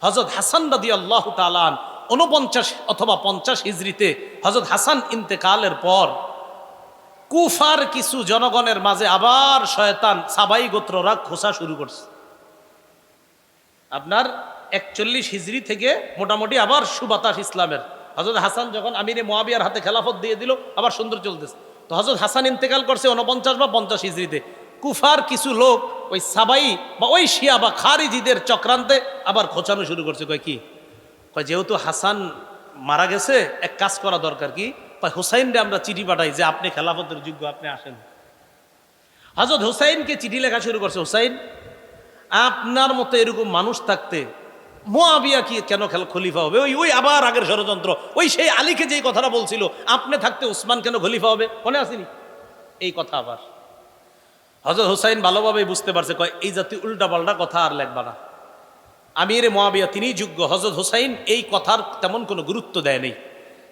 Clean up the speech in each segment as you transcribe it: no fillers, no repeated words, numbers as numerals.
হযরত হাসান রাদিয়াল্লাহু তাআলা আন 49 অথবা 50 হিজরিতে হযরত হাসান ইন্তেকালের পর কুফার কিছু জনগণের মাঝে আবার শয়তান সাবাই গোত্ররা খোসা শুরু করছে। আপনার 41 হিজরি থেকে মোটামুটি আবার সুবাতাস ইসলামের। হযরত হাসান যখন আমিরে মুয়াবিয়ার হাতে খেলাফত দিয়ে দিল, আবার সুন্দর চলতেছে। তো হযরত হাসান ইন্তেকাল করছে 49 বা 50 হিজরিতে। কুফার কিছু লোক ওই সাবাই বা ওই শিয়া বা খারিজিদের চক্রান্তে আবার খোঁচানো শুরু করছে। কয় কি? কয় যেহেতু হাসান মারা গেছে, এক কাজ করা দরকার। কি? কয় হুসাইনরে আমরা চিঠি পাঠাই যে আপনি খেলাফতের যোগ্য, আপনি আসেন। হযরত হুসাইনকে চিঠি লেখা শুরু করছে, হুসাইন আপনার মতো এরকম মানুষ থাকতে মুয়াবিয়া কি কেন খলিফা হবে? ওই আবার আগের ষড়যন্ত্র, ওই সেই আলীকে যেই কথাটা বলছিল আপনি থাকতে উসমান কেন খলিফা হবে, মনে আসেনি এই কথা? আবার হযরত হুসাইন ভালোভাবে বুঝতে পারছে, কয় এই জাতীয় উল্টাপাল্টা কথা আর লেখবা না, আমিরে মুয়াবিয়া তিনিই যোগ্য। হযরত হুসাইন এই কথার তেমন কোনো গুরুত্ব দেয় নেই,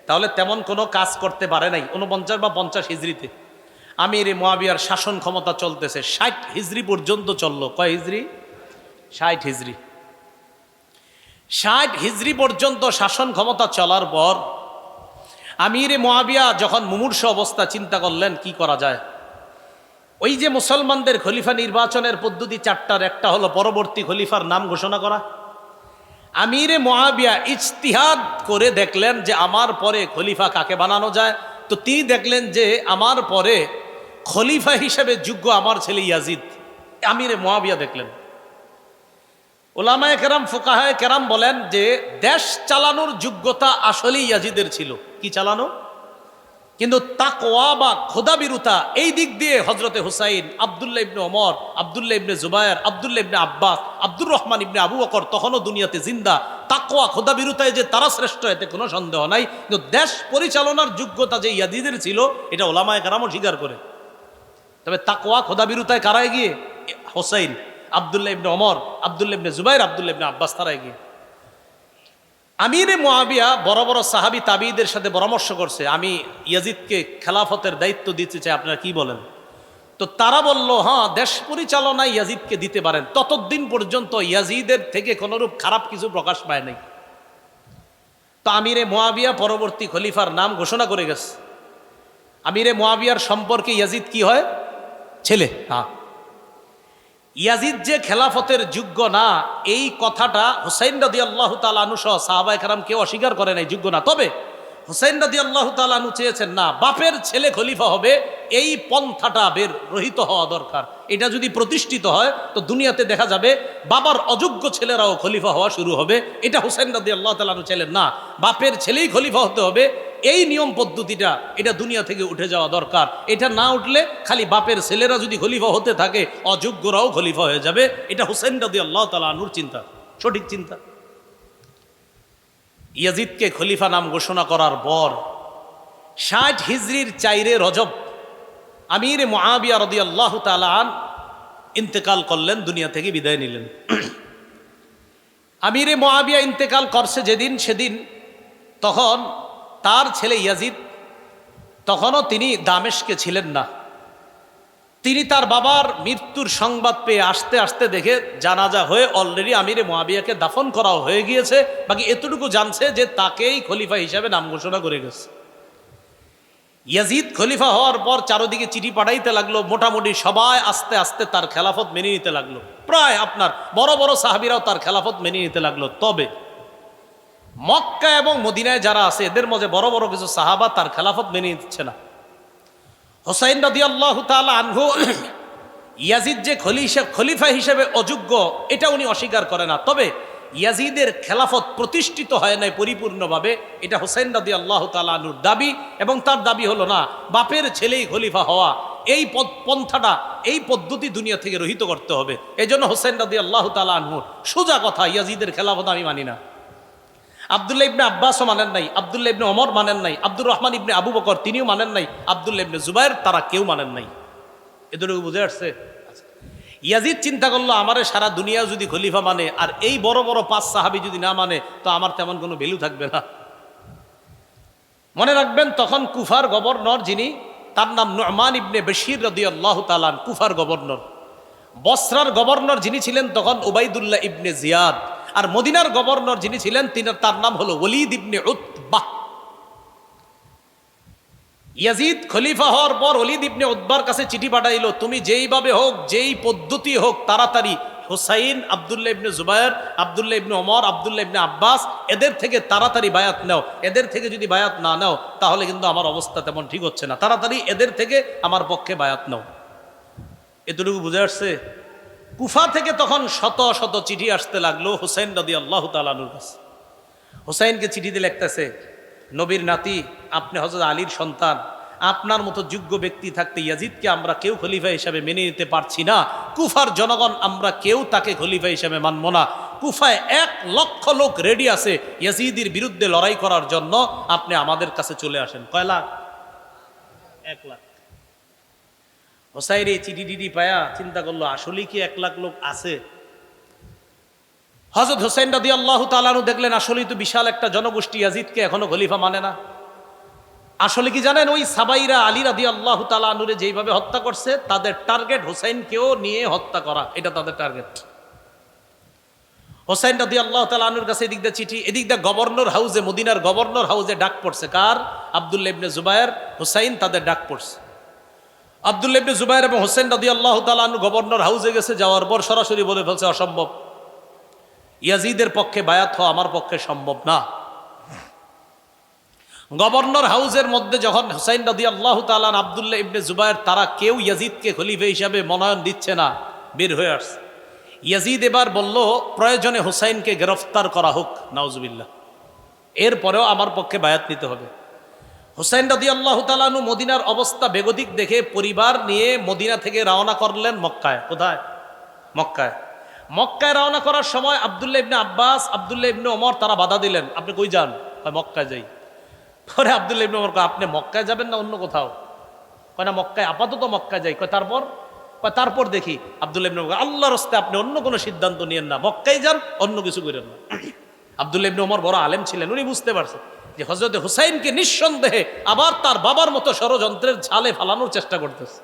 তাহলে তেমন কোনো কাজ করতে পারে নাই। 49 বা 50 হিজরিতে আমিরে মুয়াবিয়ার শাসন ক্ষমতা চলতেছে 60 হিজরি পর্যন্ত চললো। কয় হিজরি? 60 হিজরি। 60 হিজরি পর্যন্ত শাসন ক্ষমতা চলার পর আমিরে মুয়াবিয়া যখন মুমূর্ষ অবস্থা, চিন্তা করলেন কি করা যায়। ওই যে মুসলমানদের খলিফা নির্বাচনের পদ্ধতি 4টার, একটা হলো পরবর্তী খলিফার নাম ঘোষণা করা। আমিরে মুয়াবিয়া ইজতিহাদ করে দেখলেন যে আমার পরে খলিফা কাকে বানানো যায়। তো তিনি দেখলেন যে আমার পরে খলিফা হিসেবে যোগ্য আমার ছেলে ইয়াজিদ। আমিরে মুয়াবিয়া দেখলেন। উলামায়ে কেরাম, ফুকাহায়ে কেরাম বলেন যে দেশ চালানোর যোগ্যতা আসলেই ইয়াজিদের ছিল। কি চালানো? কিন্তু তাকওয়া বা খোদাবিরুতা এই দিক দিয়ে হযরতে হুসাইন, আব্দুল্লাহ ইবনে ওমর, আব্দুল্লাহ ইবনে জুবায়ের, আব্দুল্লাহ ইবনে আব্বাস, আব্দুর রহমান ইবনে আবু বকর তখনও দুনিয়াতে জিন্দা। তাকওয়া খোদাবিরুতায় যে তারা শ্রেষ্ঠ, এতে কোনো সন্দেহ নাই। কিন্তু দেশ পরিচালনার যোগ্যতা যে ইয়াজিদের ছিল, এটা উলামায়ে কেরামও স্বীকার করে। তবে তাকওয়া খোদাবিরুতায় কারা এগিয়ে? হুসাইন, আব্দুল্লাহ ইবনে ওমর, আব্দুল্লাহ ইবনে জুবায়ের, আব্দুল্লাহ ইবনে আব্বাস, তারা এগিয়ে। আমিরে মুয়াবিয়া বড় বড় সাহাবী তাবিঈদের সাথে পরামর্শ করছে, আমি ইয়াজিদকে খেলাফতের দায়িত্ব দিতে চাই, আপনারা কি বলেন? তো তারা বলল, হ্যাঁ, দেশ পরিচালনায় ইয়াজিদকে দিতে পারেন। ততদিন পর্যন্ত ইয়াজিদের থেকে কোনরূপ খারাপ কিছু প্রকাশ পায় নাই। তো আমিরে মুয়াবিয়া পরবর্তী খলিফার নাম ঘোষণা করে গেছে। আমিরে মুয়াবিয়ার সম্পর্কে ইয়াজিদ কি হয়? ছেলে। হ্যাঁ, ইয়াজিদ যে খেলাফতের যোগ্য না, এই কথাটা হুসাইন রাদিয়াল্লাহু তাআলা আনহু সহ সাহাবায়ে কেরাম কেউ অস্বীকার করে নাই, যোগ্য না। তবে হুসাইন রাদিয়াল্লাহু তাআলা আনহু চেয়েছেন, না, বাপের ছেলে খলিফা হবে, এই পন্থাটা রহিত হওয়া দরকার। এটা যদি প্রতিষ্ঠিত হয় তো দুনিয়াতে দেখা যাবে বাবার অযোগ্য ছেলেরাও খলিফা হওয়া শুরু হবে। এটা হুসাইন রাদিয়াল্লাহু তাআলা আনহু ছিলেন না, বাপের ছেলেই খলিফা হতে হবে, এই নিয়ম পদ্ধতিটা এটা দুনিয়া থেকে উঠে যাওয়া দরকার। এটা না উঠলে খালি বাপের ছেলেরা যদি খলিফা হতে থাকে, অযোগ্যরাও খলিফা হয়ে যাবে। এটা হুসাইন রাদিয়াল্লাহু তাআলা আনহুর চিন্তা, সঠিক চিন্তা। ইয়াজিদকে খলিফা নাম ঘোষণা করার পর 60 হিজরির 4 রজব আমিরে মুয়াবিয়া রাদিয়াল্লাহু তাআলা আন ইন্তেকাল করলেন, দুনিয়া থেকে বিদায় নিলেন। আমিরে মুয়াবিয়া ইন্তেকাল করছে যেদিন, সেদিন তখন তার ছেলে ইয়াজিদ, তখনও তিনি দামেস্কে ছিলেন না। তিনি তার বাবার মৃত্যুর সংবাদ পেয়ে আসতে আসতে দেখে জানাজা হয়ে অলরেডি আমিরে মুয়াবিয়াকে দাফন করা হয়ে গিয়েছে। বাকি এতটুকু জানছে যে তাকেই খলিফা হিসাবে নাম ঘোষণা করে গেছে। ইয়াজিদ খলিফা হওয়ার পর চারদিকে চিঠি পাঠাইতে লাগলো, মোটামুটি সবাই আস্তে আস্তে তার খেলাফত মেনে নিতে লাগলো। প্রায় আপনার বড় বড় সাহাবীরাও তার খেলাফত মেনে নিতে লাগলো। তবে মক্কা এবং মদিনায় যারা আছে, এদের মধ্যে বড় বড় কিছু সাহাবা তার খেলাফত মেনে নিচ্ছে না। হুসাইন রাদিয়াল্লাহু তাআলা আনহু ইয়াজিদ যে খলিফা হিসেবে অযোগ্য, এটা উনি অস্বীকার করে না। তবে ইয়াজিদের খেলাফত প্রতিষ্ঠিত হয় নাই পরিপূর্ণভাবে, এটা হুসাইন রাদিয়াল্লাহু তাআলা আনহুর দাবি। এবং তার দাবি হলো, না, বাপের ছেলেই খলিফা হওয়া, এই পন্থাটা, এই পদ্ধতি দুনিয়া থেকে রহিত করতে হবে। এই জন্য হুসাইন রাদিয়াল্লাহু তাআলা আনহুর সোজা কথা, ইয়াজিদের খেলাফত আমি মানি না। আব্দুল্লাহ ইবনে আব্বাসও মানেন নাই, আব্দুল্লাহ ইবনে ওমর মানেন নাই, আব্দুর রহমান ইবনে আবু বকর তিনিও মানেন নাই, আব্দুল্লাহ ইবনে জুবায়ের, তারা কেউ মানেন নাই। এতটুকু বুঝে আসছে? ইয়াজিদ চিন্তা করলো, আমারে সারা দুনিয়া যদি খলিফা মানে আর এই বড় বড় 5 সাহাবী যদি না মানে, তো আমার তেমন কোনো ভ্যালু থাকবে না। মনে রাখবেন, তখন কুফার গভর্নর যিনি, তার নাম নু'মান ইবনে বশীর রাদিয়াল্লাহু তাআলা, কুফার গভর্নর। বসরার গভর্নর যিনি ছিলেন তখন উবাইদুল্লাহ ইবনে জিয়াদ। আর মদিনার গভর্নর যিনি ছিলেন তার নাম হলো ওলীদ ইবনে উতবাহ। ইয়াজিদ খলিফা হওয়ার পর ওলীদ ইবনে উতবার কাছে চিঠি পাঠাইল, তুমি যেইভাবে হোক, যেই পদ্ধতি হোক, তাড়াতাড়ি হুসাইন, আব্দুল্লাহ ইবনে জুবায়ের, আব্দুল্লাহ ইবনে ওমর, আব্দুল্লাহ ইবনে আব্বাস, এদের থেকে তাড়াতাড়ি বায়াত নাও। এদের থেকে যদি বায়াত না নাও তাহলে কিন্তু আমার অবস্থা তেমন ঠিক হচ্ছে না, তাড়াতাড়ি এদের থেকে আমার পক্ষে বায়াত নাও। এতটুকু বুঝে আসছে? কুফা থেকে তখন শত শত চিঠি আসতে লাগলো হুসাইন রাদিয়াল্লাহু তাআলা আনহুর কাছে। হুসাইনকে চিঠিতে লিখতেছে, নবীর নাতি, আপনি হযরত আলীর সন্তান, আপনার মতো যোগ্য ব্যক্তি থাকতে ইয়াজিদকে আমরা কেউ খলিফা হিসাবে মেনে নিতে পারছি না। কুফার জনগণ আমরা কেউ তাকে খলিফা হিসাবে মানব না। কুফায় 1,00,000 লোক রেডি আছে ইয়াজিদের বিরুদ্ধে লড়াই করার জন্য, আপনি আমাদের কাছে চলে আসেন। কয় লাখ? 1 লাখ। হোসাইন এই চিঠি টিডি পায়া চিন্তা করলো, আসলেই কি 1 লাখ লোক আছে? হযরত হুসাইন রাদিয়াল্লাহু তাআলা আনহু দেখলেন আসলেই তো বিশাল একটা জনগোষ্ঠী ইয়াজিদকে এখনো খলিফা মানে না। আসলে কি জানেন, ওই সাবাইরা আলী রাদিয়াল্লাহু তাআলা আনহুরে যেইভাবে হত্যা করছে, তাদের টার্গেট হুসাইনকেও নিয়ে হত্যা করা, এটা তাদের টার্গেট। হুসাইন রাদিয়াল্লাহু তাআলা আনহুর কাছে এদিক দিয়ে চিঠি, এদিক দিয়ে গভর্নর হাউসে, মদিনার গভর্নর হাউসে ডাক পড়ছে। কার? আব্দুল্লাহ ইবনে জুবায়ের, হুসাইন, তাদের ডাক পড়ছে। আব্দুল্লাহ ইবনে জুবায়ের এবং হুসাইন রাদিয়াল্লাহু তাআলা আনহু গভর্নর হাউসে গেছে, যাওয়ার পর সরাসরি বলে ফেলছে, অসম্ভব, ইয়াজিদের পক্ষে বায়াত হওয়া আমার পক্ষে সম্ভব না। গভর্নর হাউসের মধ্যে যখন হুসাইন রাদিয়াল্লাহু তাআলা আব্দুল্লাহ ইবনে জুবায়ের, তারা কেউ ইয়াজিদকে খলিফা হিসাবে মনোনয়ন দিচ্ছে না, বের হয়ে আসছে। ইয়াজিদ এবার বলল, প্রয়োজনে হুসাইনকে গ্রেফতার করা হোক, নাউজুবিল্লাহ, এরপরেও আমার পক্ষে বায়াত নিতে হবে। হুসাইন রাদিয়াল্লাহু তাআলা আনহু মদিনার অবস্থা বেগতিক দেখে পরিবার নিয়ে মদিনা থেকে রওনা করলেন মক্কায়। কোথায়? মক্কায়। মক্কায় রওনা করার সময় আব্দুল্লাহ ইবনে আব্বাস, আব্দুল্লাহ ইবনে ওমর তারা বাধা দিলেন, আপনি কই যান? মক্কায় যাই। পরে আব্দুল্লাহ ইবনে ওমর কয়, আপনি মক্কায় যাবেন না অন্য কোথাও? কয় না, মক্কায়, আপাতত মক্কায় যাই। কয় তারপর? কয় তারপর দেখি। আব্দুল্লাহ ইবনে ওমর, আল্লাহর রাস্তায় আপনি অন্য কোনো সিদ্ধান্ত নিয়েন না, মক্কায় যান, অন্য কিছু করেন না। আব্দুল্লাহ ইবনে ওমর বড় আলেম ছিলেন, উনি বুঝতে পারছেন যে হযরত হুসাইনকে নিঃসন্দেহে আবার তার বাবার মতো ষড়যন্ত্রের জালে ফালানোর চেষ্টা করতেছে।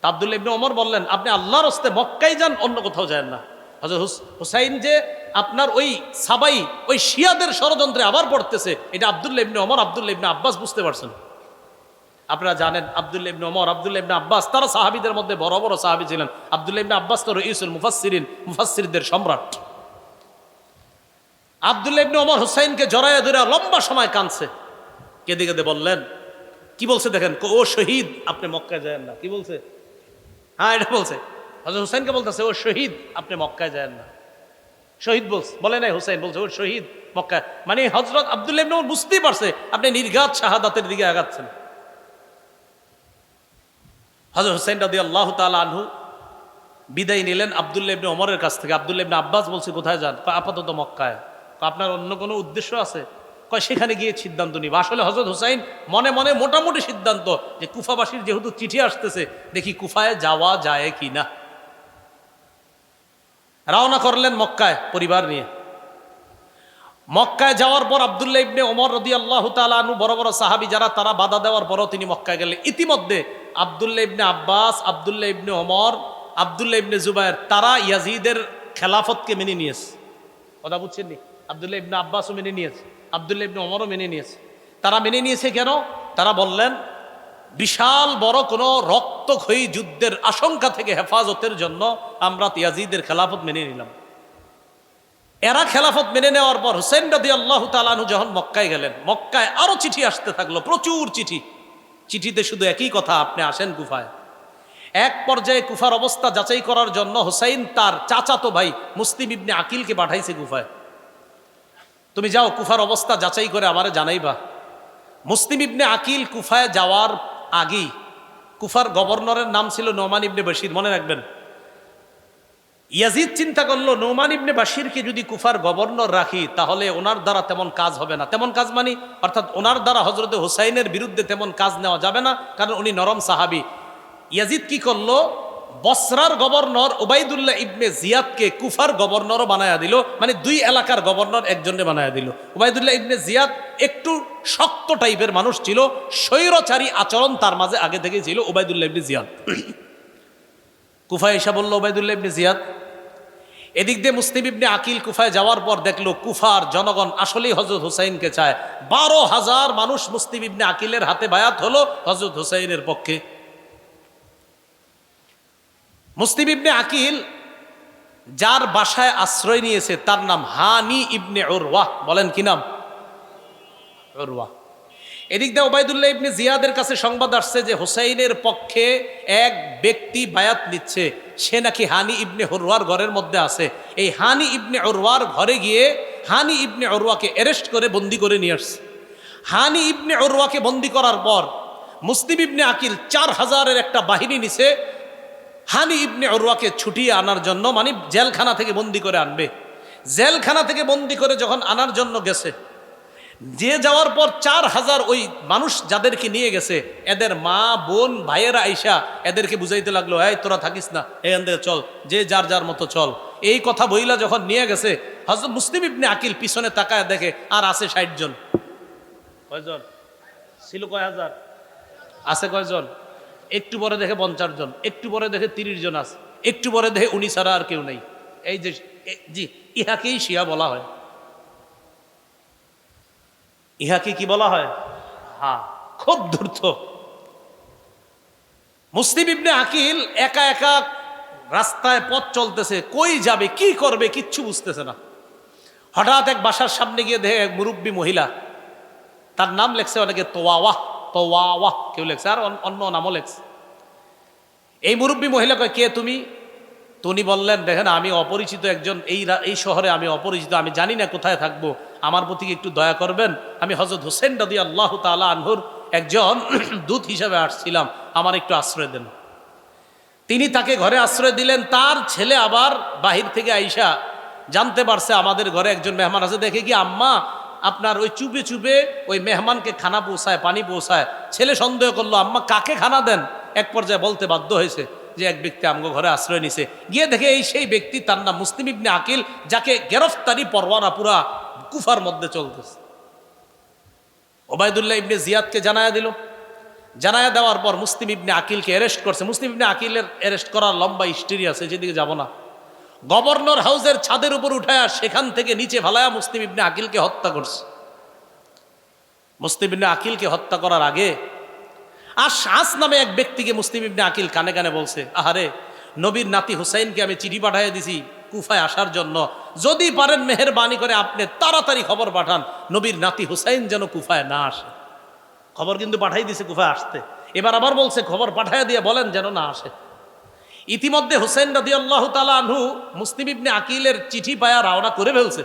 তা আব্দুল্লাহ ইবনে ওমর বললেন, আপনি আল্লাহর রাস্তায় মক্কায় যান, অন্য কোথাও যান না। হযরত হুসাইন যে আপনার ওই সাবাই, ওই শিয়াদের ষড়যন্ত্রে আবার পড়তেছে, এটা আব্দুল্লাহ ইবনে ওমর, আব্দুল্লাহ ইবনে আব্বাস বুঝতে পারছেন। আপনারা জানেন আব্দুল্লাহ ইবনে ওমর, আব্দুল্লাহ ইবনে আব্বাস, তারা সাহাবীদের মধ্যে বড় বড় সাহাবী ছিলেন। আব্দুল্লাহ ইবনে আব্বাস তো রাইসুল মুফাসসিরিন, মুফাসসিরদের সম্রাট। আব্দুল্লাহ ইবনে ওমর হুসাইনকে জড়াইয়া ধরে লম্বা সময় কাঁদছে, কেঁদে কেঁদে বললেন, কি বলছে দেখেন, ও শহীদ, আপনি মক্কায় যায়েন না। কি বলছে? হ্যাঁ, এটা বলছে। হযরত হুসাইনকে বলতেছে, ও শহীদ, আপনি মক্কায় যায়েন না। শহীদ বলছে, বলে নাই হুসাইন, বলছে ও শহীদ, মক্কায়। মানে হযরত আব্দুল্লাহ ইবনে ওমর বুঝতেই পারছে আপনি নির্ঘাত শাহাদাতের দিকে আগাচ্ছেন। হযরত হুসাইন রাদিয়াল্লাহু তাআলা আনহু বিদায় নিলেন আব্দুল্লাহ ইবনে ওমরের কাছ থেকে। আব্দুল্লাহ ইবনে আব্বাস বলছে, কোথায় যান? আপাতত মক্কায়। আপনার অন্য কোনো উদ্দেশ্য আছে? কয় সেখানে গিয়ে সিদ্ধান্ত নিব। আসলে হযরত হুসাইন মনে মনে মোটামুটি সিদ্ধান্ত যে কুফাবাসীর যেহেতু চিঠি আসতেছে, দেখি কুফায় যাওয়া যায় কি না। রওনা করলেন মক্কায় পরিবার নিয়ে। মক্কায় যাওয়ার পর আব্দুল্লাহ ইবনে ওমর রাদিয়াল্লাহু তাআলা আনহু, বড় বড় সাহাবী যারা, তারা বাধা দেওয়ার পরও তিনি মক্কায় গেলেন। ইতিমধ্যে আব্দুল্লাহ ইবনে আব্বাস, আব্দুল্লাহ ইবনে ওমর, আব্দুল্লাহ ইবনে জুবায়ের, তারা ইয়াজিদের খেলাফতকে মেনে নিয়েছে। কথা বুঝছেন নি? আব্দুল্লাহ ইবনে আব্বাসও মেনে নিয়েছে, আব্দুল্লাহ ইবনে ওমরও মেনে নিয়েছে। তারা মেনে নিয়েছে কেন? তারা বললেন, বিশাল বড় কোনো রক্তক্ষয়ী যুদ্ধের আশঙ্কা থেকে হেফাজতের জন্য আমরা ইয়াজিদের খেলাফত মেনে নিলাম। এরা খেলাফত মেনে নেওয়ার পর হুসাইন রাদিয়াল্লাহু তাআলা আনহু যখন মক্কায় গেলেন, মক্কায় আরো চিঠি আসতে থাকলো, প্রচুর চিঠি। চিঠিতে শুধু একই কথা, আপনি আসেন কুফায়। এক পর্যায়ে কুফার অবস্থা যাচাই করার জন্য হুসাইন তার চাচাতো ভাই মুসলিম ইবনে আকিলকে পাঠাইছে কুফায়। তুমি যাও, কুফার অবস্থা যাচাই করে আমারে জানাইবা। মুসলিম ইবনে আকিল কুফায় যাওয়ার আগেই, কুফার গভর্নরের নাম ছিল নোমান ইবনে বশির, মনে রাখবেন। ইয়াজিদ চিন্তা করলো, নোমান ইবনে বাশিরকে যদি কুফার গভর্নর রাখি তাহলে ওনার দ্বারা তেমন কাজ হবে না। তেমন কাজ মানে অর্থাৎ ওনার দ্বারা হযরতে হুসাইনের বিরুদ্ধে তেমন কাজ নেওয়া যাবে না, কারণ উনি নরম সাহাবী। ইয়াজিদ কি করলো, বসরার গভর্নর উবাইদুল্লাহ ইবনে জিয়াদকে কুফার গভর্নরও বানায়া দিল, মানে দুই এলাকার গভর্নর একজনকে বানায়া দিল। উবাইদুল্লাহ ইবনে জিয়াদ একটু শক্ত টাইপের মানুষ ছিল, স্বৈরচারী আচরণ তার মাঝে আগে থেকেই ছিল। উবাইদুল্লাহ ইবনে জিয়াদ কুফায় এসে বলল, উবাইদুল্লাহ ইবনে জিয়াদ, এদিক দিয়ে মুসলিম ইবনে আকিল কুফায় যাওয়ার পর দেখলো কুফার জনগণ আসলেই হযরত হুসাইনকে চায়। 12,000 মানুষ মুসলিম ইবনে আকিলের হাতে বায়াত হলো হযরত হুসাইনের পক্ষে। মুসলিম ইবনে আকিল যার বাসায় আশ্রয় নিয়েছে তার নাম হানি ইবনে উরওয়াহ। বলেন কি নাম? উরওয়াহ। এদিক দিয়ে ওবায়দুল্লাহ ইবনে জিয়াদের কাছে সংবাদ আসছে যে হুসাইনের পক্ষে এক ব্যক্তি বায়াত নিচ্ছে, সে নাকি হানি ইবনে উরওয়ার ঘরের মধ্যে আছে। এই হানি ইবনে উরওয়ার ঘরে গিয়ে হানি ইবনে উরওয়াকে অ্যারেস্ট করে বন্দি করে নিয়ে আসছে। হানি ইবনে উরওয়াকে বন্দি করার পর মুসলিম ইবনে আকিল 4000-এর একটা বাহিনী নিছে হানি ইবনে উরওয়াকে ছুটিয়ে আনার জন্য, মানে জেলখানা থেকে বন্দি করে আনবে। জেলখানা থেকে বন্দি করে যখন আনার জন্য গেছে, যে যাওয়ার পর 4000 ওই মানুষ যাদেরকে নিয়ে গেছে এদের মা বোন ভাইয়েরা আইসা এদেরকে বুঝাইতে লাগলো, এই তোরা থাকিস না, এখান থেকে চল, যে যার যার মতো চল। এই কথা বইলা যখন নিয়ে গেছে, হযরত মুসলিম ইবনে আকিল পিছনে তাকায় দেখে আর আছে 60 জন। কয়জন ছিল? কয় হাজার আছে? কয়জন? একটু পরে দেখে 50 জন, একটু পরে দেখে 30 জন আছে, একটু পরে দেখে 19 ছাড়া আর কেউ নেই। এই যে জি, ইহাকেই শিয়া বলা হয়। ইহাকে কি বলা হয়? হ্যাঁ, খুব ধূর্ত। মুসলিম ইবনে আকিল একা একা রাস্তায় পথ চলতেছে, কই যাবে কি করবে কিচ্ছু বুঝতেছে না। হঠাৎ এক বাসার সামনে গিয়ে দেখে এক মুরব্বী মহিলা, তার নাম লেখছে অনেকে তোয়াওয়াহ, তোয়াওয়াহ কেউ লেখছে, আর অন্য নামও লেখছে। এই মুরব্বী মহিলা কয়, কে তুমি? উনি বললেন, দেখেন আমি অপরিচিত একজন, এই শহরে আমি অপরিচিত, আমি জানি না কোথায় থাকবো, আমার প্রতি একটু দয়া করবেন। আমি হযরত হুসেন রাদিয়াল্লাহু তাআলা আনহুর একজন দূত হিসেবে আসছিলাম, আমার একটু আশ্রয় দেন। তিনি তাকে ঘরে আশ্রয় দিলেন। তার ছেলে আবার বাহির থেকে আইসা জানতে পারছে আমাদের ঘরে একজন মেহমান আছে, দেখে কি আম্মা আপনার ওই চুপে চুপে ওই মেহমানকে খানা পৌঁছায়, পানি পৌঁছায়। ছেলে সন্দেহ করলো আম্মা কাকে খানা দেন, এক পর্যায়ে বলতে বাধ্য হয়েছে যে এক ব্যক্তি আমগো ঘরে আশ্রয় নিছে। গিয়ে দেখে এই সেই ব্যক্তি, তার নাম মুসলিম ইবনে আকিল, যাকে গ্রেফতারি পরোয়ানা পুরা কুফার মধ্যে চলতেছে। ওবায়দুল্লাহ ইবনে জিয়াদকে জানায়া দিল। জানায়া দেওয়ার পর মুসলিম ইবনে আকিলকে অ্যারেস্ট করছে। মুসলিম ইবনে আকিলের অ্যারেস্ট করার লম্বা হিস্ট্রি আছে, যেদিকে যাব না। গভর্নর হাউসের ছাদের উপর উঠায়া সেখান থেকে নিচে ফালায়া মুসলিম ইবনে আকিলকে হত্যা করছে। মুসলিম ইবনে আকিলকে হত্যা করার আগে আশ নামে এক ব্যক্তিকে মুসলিম ইবনে আকিল কানে কানে বলছে, আহারে নবীর নাতি হুসাইনকে আমি চিঠি পাঠিয়ে দিছি কুফায় আসার জন্য, যদি পারেন মেহেরবানি করে আপনি তাড়াতাড়ি খবর পাঠান নবীর নাতি হুসাইন যেন কুফায় না আসে। খবর কিন্তু পাঠাই দিছে কুফায় আসতে, এবার আবার বলছে খবর পাঠাইয়া দিয়ে বলেন যেন না আসে। ইতিমধ্যে হুসাইন রাদিয়াল্লাহু তাআলা আনহু মুসলিম ইবনে আকিলের চিঠি পায়া রওনা করে ফেলছে।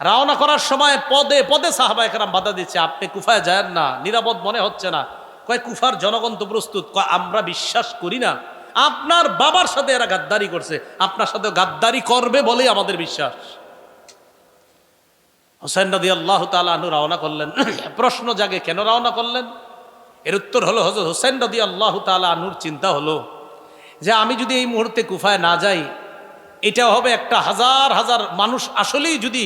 রওনা করার সময় পদে পদে সাহাবায়ে কেরাম বাধা দিচ্ছে, আপনি কুফায় যায়েন না, নিরাপদ মনে হচ্ছে না। কয় কুফার জনগণ তো প্রস্তুত। কয় আমরা বিশ্বাস করি না, আপনার বাবার সাথে এরা গাদ্দারি করছে, আপনার সাথে গাদ্দারি করবে বলেই আমাদের বিশ্বাস। হুসাইন রাদিয়াল্লাহু তাআলা আনহু রওনা করলেন। প্রশ্ন জাগে, কেন রওনা করলেন? এর উত্তর হলো, হযরত হুসাইন রাদিয়াল্লাহু তাআলা আনহুর চিন্তা হলো যে আমি যদি এই মুহূর্তে কুফায় না যাই, এটাও হবে একটা হাজার হাজার মানুষ আসলেই যদি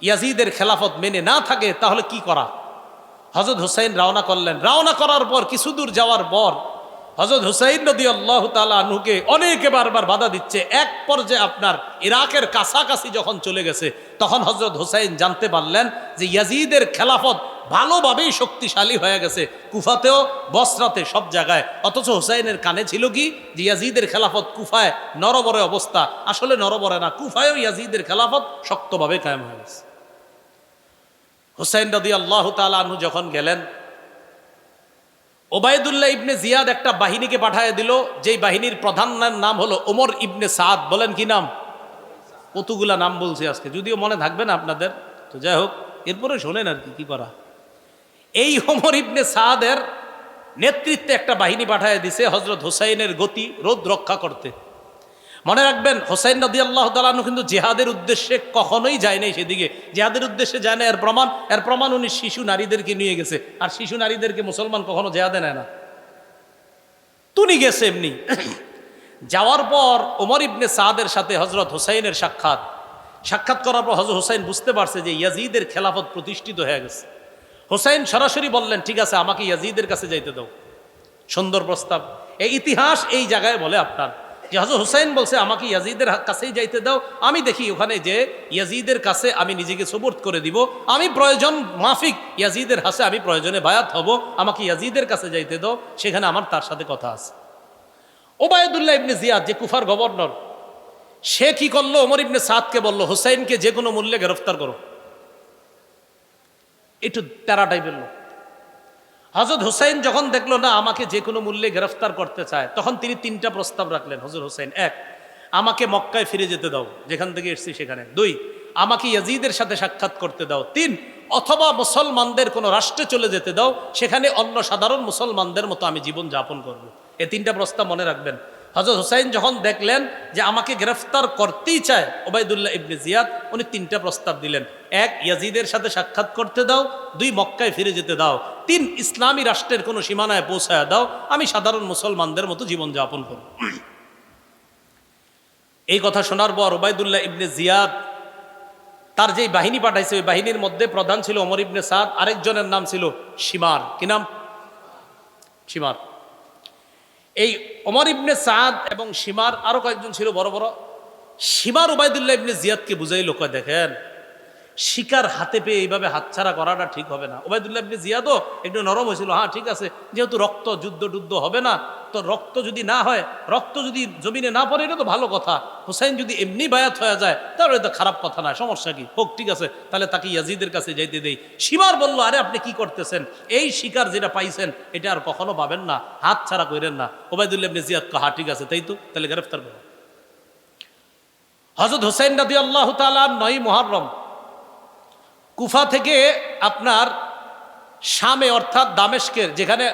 ইয়াজিদের খেলাফত মেনে না থাকে তাহলে কি করা। হযরত হুসাইন রওনা করলেন। রওনা করার পর কিছু দূর যাওয়ার পর হযরত হুসাইন রাদিয়াল্লাহু তাআলা আনহুকে অনেকে বারবার বাধা দিচ্ছে। এক পর্যায়ে আপনার ইরাকের কাছাকাছি যখন চলে গেছে, তখন হযরত হুসাইন জানতে পারলেন যে ইয়াজিদের খেলাফত ভালোভাবেই শক্তিশালী হয়ে গেছে, কুফাতেও বসরাতে সব জায়গায়। অথচ হুসাইনের কানে ছিল কি যে ইয়াজিদের খেলাফত কুফায় নরবরে অবস্থা। আসলে নরবরে না, কুফায়ও ইয়াজিদের খেলাফত শক্তভাবে কায়েম হয়ে গেছে। হুসাইন রাদিয়াল্লাহু তাআলা আনহু যখন গেলেন, ওবায়দুল্লাহ ইবনে জিয়াদ একটা বাহিনীকে পাঠিয়ে দিল, যেই বাহিনীর প্রধানের নাম হলো ওমর ইবনে সাদ। বলেন কি নাম? কতগুলা নাম বলছি আজকে, যদিও মনে থাকবে না আপনাদের, তো যাই হোক এরপরে শোনেন আর কি করা। এই ওমর ইবনে সাদের নেতৃত্বে একটা বাহিনী পাঠিয়ে দিছে হযরত হুসাইনের গতি রোধ রক্ষা করতে। মনে রাখবেন, হুসাইন রাদিয়াল্লাহু তাআলা আনহু কিন্তু জিহাদের উদ্দেশ্যে কখনোই যায় নাই সেদিকে, জিহাদের উদ্দেশ্যে যায় না। এর প্রমাণ উনি শিশু নারীদেরকে নিয়ে গেছে, আর শিশু নারীদেরকে মুসলমান কখনো জিহাদে নেয় না, তুনি গেছে এমনি। যাওয়ার পর ওমর ইবনে সাদের সাথে হযরত হুসাইনের সাক্ষাৎ করার পর হযরত হুসাইন বুঝতে পারছে যে ইয়াজিদের খেলাফত প্রতিষ্ঠিত হয়ে গেছে। হুসাইন সরাসরি বললেন, ঠিক আছে আমাকে ইয়াজিদের কাছে যাইতে দাও। সুন্দর প্রস্তাব। এই ইতিহাস এই জায়গায় বলে আপনার যে হযরত হুসাইন বলছে আমাকে ইয়াজিদের কাছেই যাইতে দাও, আমি দেখি ওখানে যে ইয়াজিদের কাছে আমি নিজেকে সুবর্দ করে দিব, আমি প্রয়োজন মাফিক ইয়াজিদের হাতে আমি প্রয়োজনে বায়াত হব, আমাকে ইয়াজিদের কাছে যাইতে দাও, সেখানে আমার তার সাথে কথা আছে। ওবায়দুল্লাহ ইবনে জিয়াদ যে কুফার গভর্নর, সে কি করলো, ওমর ইবনে সাদকে বলল হুসাইনকে যে কোনো মূল্যে গ্রেফতার করো। একটু তেরা টাইপের লোক। হযরত হুসাইন যখন দেখলো না আমাকে যে কোনো মূল্যে গ্রেফতার করতে চায়, তখন তিনি তিনটা প্রস্তাব রাখলেন হযরত হুসাইন। এক, আমাকে মক্কায় ফিরে যেতে দাও, যেখান থেকে এসেছি সেখানে। দুই, আমাকে ইয়াজিদের সাথে সাক্ষাৎ করতে দাও। তিন, অথবা মুসলমানদের কোনো রাষ্ট্রে চলে যেতে দাও, সেখানে অন্য সাধারণ মুসলমানদের মতো আমি জীবন যাপন করব। এই তিনটা প্রস্তাব মনে রাখবেন। হযরত হুসাইন যখন দেখলেন যে আমাকে গ্রেফতার করতেই চায় ওবায়দুল্লাহ ইবনে জিয়াদ, উনি তিনটা প্রস্তাব দিলেন। এক, ইয়াজিদের সাথে সাক্ষাৎ করতে দাও। দুই, মক্কায় ফিরে যেতে দাও। তিন, ইসলামী রাষ্ট্রের কোনো সীমানায় পৌঁছায় দাও, আমি সাধারণ মুসলমানদের মতো জীবন যাপন করব। এই কথা শোনার পর ওবায়দুল্লাহ ইবনে জিয়াদ তার যেই বাহিনী পাঠাইছে, ওই বাহিনীর মধ্যে প্রধান ছিল ওমর ইবনে সাদ, আরেকজনের নাম ছিল শিমার। কি নাম? শিমার। এই ওমর ইবনে সাদ এবং শিমার আরো কয়েকজন ছিল বড় বড়। শিমার ওবায়দুল্লাহ ইবনে জিয়াদকে বুঝাইল, কয় দেখেন শিকার হাতে পেয়ে এইভাবে হাতছাড়া করাটা ঠিক হবে না। ওবায়দুল্লাহ ইবনে জিয়াদও একটু নরম হয়েছিল, হ্যাঁ ঠিক আছে, যেহেতু রক্ত যুদ্ধ হবে না, তো রক্ত যদি না হয়, রক্ত যদি জমিনে না পড়ে, এটা তো ভালো কথা। হুসাইন যদি এমনি বায়াত হয়ে যায় তাহলে এটা খারাপ কথা না, সমস্যা কি, হোক, ঠিক আছে, তাহলে তাকে ইয়াজিদের কাছে যাইতে দেই। শিমার বলল, আরে আপনি কি করতেছেন, এই শিকার যেটা পাইছেন এটা আর কখনো পাবেন না, হাত ছাড়া করেন না। ওবায়দুল্লাহ ইবনে জিয়াদ কয়, হ্যাঁ ঠিক আছে, তাই তো, তাহলে গ্রেফতার করো। হযরত হুসাইন রাদিয়াল্লাহু তাআলা 9 মুহররম কুফা থেকে আপনার শামে অর্থাৎ দামেস্কের যেখানে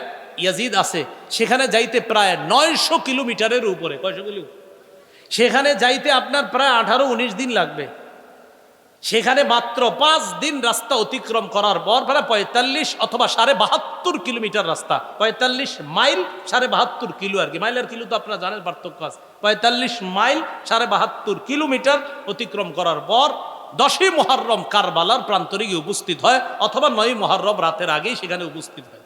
ইয়াজিদ আছে সেখানে যাইতে প্রায় 900 কিলোমিটারের উপরে। কয়শো কিলো? সেখানে যাইতে আপনার প্রায় 18-19 দিন লাগবে। সেখানে মাত্র 5 দিন রাস্তা অতিক্রম করার পর প্রায় 45 অথবা 72.5 কিলোমিটার রাস্তা, 45 মাইল 72.5 কিলো আর কি, মাইল আর কিলো তো আপনারা জানেন পার্থক্য আছে। 45 মাইল 72.5 কিলোমিটার অতিক্রম করার পর 10ই মুহররম কারবালার প্রান্তরে গিয়ে উপস্থিত হয়, অথবা 9ই মুহররম রাতের আগেই সেখানে উপস্থিত হয়।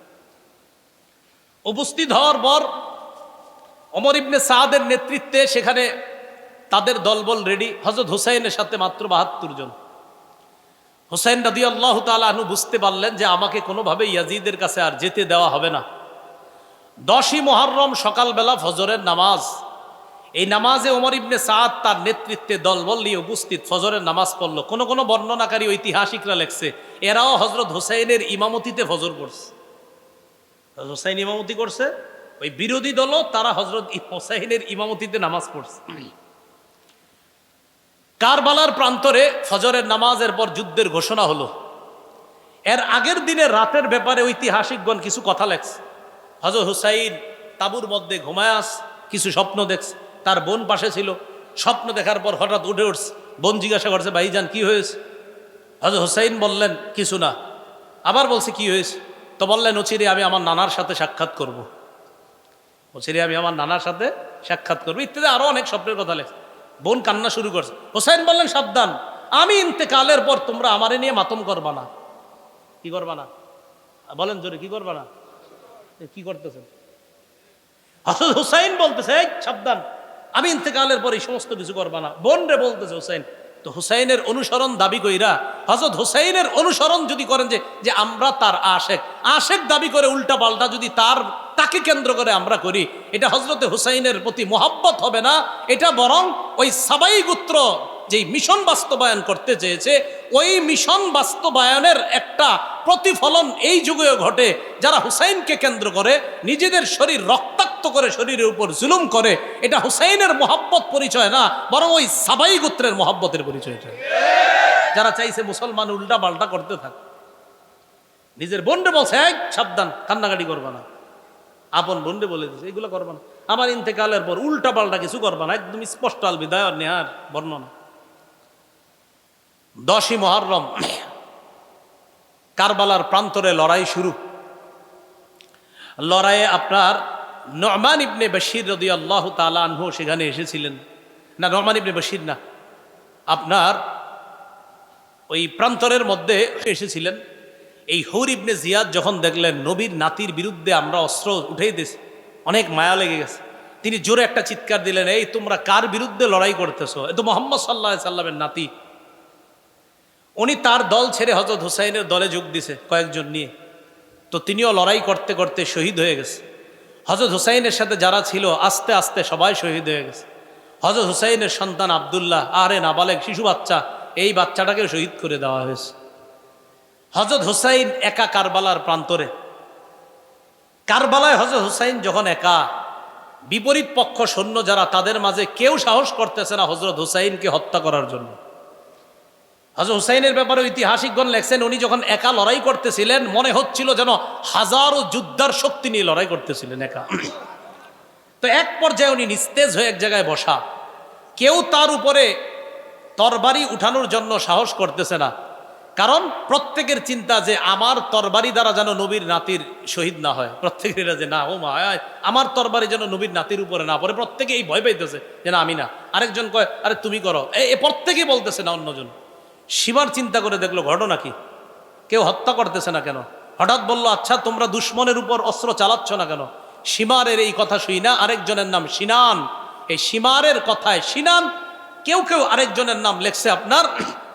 উপস্থিত হওয়ার পর ওমর ইবনে সাদের নেতৃত্বে সেখানে তাদের দলবল রেডি। হযরত হুসাইনের সাথে মাত্র 72 জন। হুসাইন রাদিয়াল্লাহু তাআলা আনহু বুঝতে পারলেন যে আমাকে কোনোভাবে ইয়াজিদের কাছে আর যেতে দেওয়া হবে না। 10ই মুহররম সকালবেলা ফজরের নামাজ, এই নামাজে ওমর ইবনে সাদ তার নেতৃত্বে দলবল নিয়ে উপস্থিত ফজরের নামাজ পড়ল। কোন বর্ণনাকারী ঐতিহাসিকরা লেখছে এরাও হযরত হুসাইনের ইমামতিতে ফজর পড়ছে। হুসাইন ইমামতি করছে, ওই বিরোধী দলও তারা হযরত হুসাইনের ইমামতিতে নামাজ পড়ছে। কারবালার প্রান্তরে ফজরের নামাজের পর যুদ্ধের ঘোষণা হলো। এর আগের দিনে রাতের ব্যাপারে ঐতিহাসিকগণ কিছু কথা লেখছে। হযরত হুসাইন তাঁবুর মধ্যে ঘুমায় আস, কিছু স্বপ্ন দেখছে, তার বোন পাশে ছিল। স্বপ্ন দেখার পর হঠাৎ উঠে উঠছে, বোন জিজ্ঞাসা করছে, ভাইজান কি হয়েছে? হযরত হুসাইন বললেন, কিছু না। আবার বলছে, কি হয়েছে? তো বললেন, অচিরে আমি আমার নানার সাথে সাক্ষাৎ করব, অচিরে আমি আমার নানার সাথে সাক্ষাৎ করবো, ইত্যাদি আরো অনেক স্বপ্নের কথা লেখছে। বোন কান্না শুরু করছে। হুসাইন বললেন, সাবধান, আমি ইন্তেকালের পর তোমরা আমারে নিয়ে মাতম করবা না। কি করবা না? বলেন জোরে, কি করবা না? কি করতেছেন? হযরত হুসাইন বলতেছে, সাবধান, আমি ইন্তেকালের পর এই সমস্ত কিছু করবা না। বোন রে বলতেছে হুসাইন। তো হুসাইনের অনুসরণ দাবি কইরা, হযরত হুসাইনের অনুসরণ যদি করেন যে আমরা তার আশেক দাবি করে উল্টা পাল্টা যদি তাকে কেন্দ্র করে আমরা করি, এটা হযরতে হুসাইনের প্রতি মোহাব্বত হবে না, এটা বরং ওই সাবাই গোত্র যেই মিশন বাস্তবায়ন করতে চেয়েছে ওই মিশন বাস্তবায়নের একটা প্রতিফলন এই যুগেও ঘটে। যারা হুসাইনকে কেন্দ্র করে নিজেদের শরীর রক্তাক্ত করে, শরীরের উপর জুলুম করে, এটা হুসাইনের মোহাব্বত পরিচয় না, বরং ওই সাবাই গোত্রের মোহাব্বতের পরিচয়। যারা চাইছে মুসলমান উল্টা পাল্টা করতে থাকে, নিজের বোনরে বলছে, সাবধান, কান্নাকাটি করবা না। আপন বোনরে বলে দিচ্ছে, এগুলো করবা না, আমার ইন্তেকালের পর উল্টা পাল্টা কিছু করবা না। একদম স্পষ্ট আল বিদায় নেহার বর্ণনা। 10ই মুহররম কারবালার প্রান্তরে লড়াই শুরু। লড়াইয়ে আপনার নু'মান ইবনে বশির রাদিয়াল্লাহু তাআলা আনহু সেখানে এসেছিলেন। না, নু'মান ইবনে বশির না, আপনার ওই প্রান্তরের মধ্যে এসেছিলেন। এই হুর ইবনে জিয়াদ যখন দেখলেন নবীর নাতির বিরুদ্ধে আমরা অস্ত্র উঠেই দিয়েছি, অনেক মায়া লেগে গেছে, তিনি জোরে একটা চিৎকার দিলেন, এই তোমরা কার বিরুদ্ধে লড়াই করতেছো? এ তো মোহাম্মদ সাল্লাল্লাহু আলাইহি সাল্লামের নাতি। উনি তার দল ছেড়ে হযরত হুসাইনের দলে যোগ দিছে কয়েকজন নিয়ে। তো তিনিও লড়াই করতে করতে শহীদ হয়ে গেছে। হযরত হুসাইনের সাথে যারা ছিল আস্তে আস্তে সবাই শহীদ হয়ে গেছে। হযরত হুসাইনের সন্তান আব্দুল্লাহ, আরে নাবালেগ শিশু বাচ্চা, এই বাচ্চাটাকেও শহীদ করে দেওয়া হয়েছে। হযরত হুসাইন একা কারবালার প্রান্তরে। কারবালায় হযরত হুসাইন যখন একা, বিপরীত পক্ষ সৈন্য যারা, তাদের মাঝে কেউ সাহস করতেছে না হযরত হুসাইনকে হত্যা করার জন্য। হযরত হুসাইনের ব্যাপারে ঐতিহাসিকগণ লেখছেন, উনি যখন একা লড়াই করতেছিলেন মনে হচ্ছিল যেন হাজারো যোদ্ধার শক্তি নিয়ে লড়াই করতেছিলেন একা। তো এক পর্যায়ে উনি নিস্তেজ হয়ে এক জায়গায় বসা, কেউ তার উপরে তরবারি উঠানোর জন্য সাহস করতেছে না, কারণ প্রত্যেকের চিন্তা যে আমার তরবারি দ্বারা যেন নবীর নাতির শহীদ না হয়। প্রত্যেকের যে না, ও মা, আমার তরবারি যেন নবীর নাতির উপরে না পড়ে। প্রত্যেকে এই ভয় পাইতেছে যে না আমি না। আরেকজন কয় আরে তুমি করো, এই প্রত্যেকেই বলতেছে না অন্যজন। সীমার চিন্তা করে দেখলো ঘটনা কি, কেউ হত্যা করতেছে না কেন। হঠাৎ বলল, আচ্ছা তোমরা দুশ্মনের উপর অস্ত্র চালাচ্ছ না কেন? সীমারের এই কথা শুই না, আরেকজনের নাম সিনান। এই সীমারের কথায় সিনান, কেউ কেউ আরেকজনের নাম লেখছে আপনার।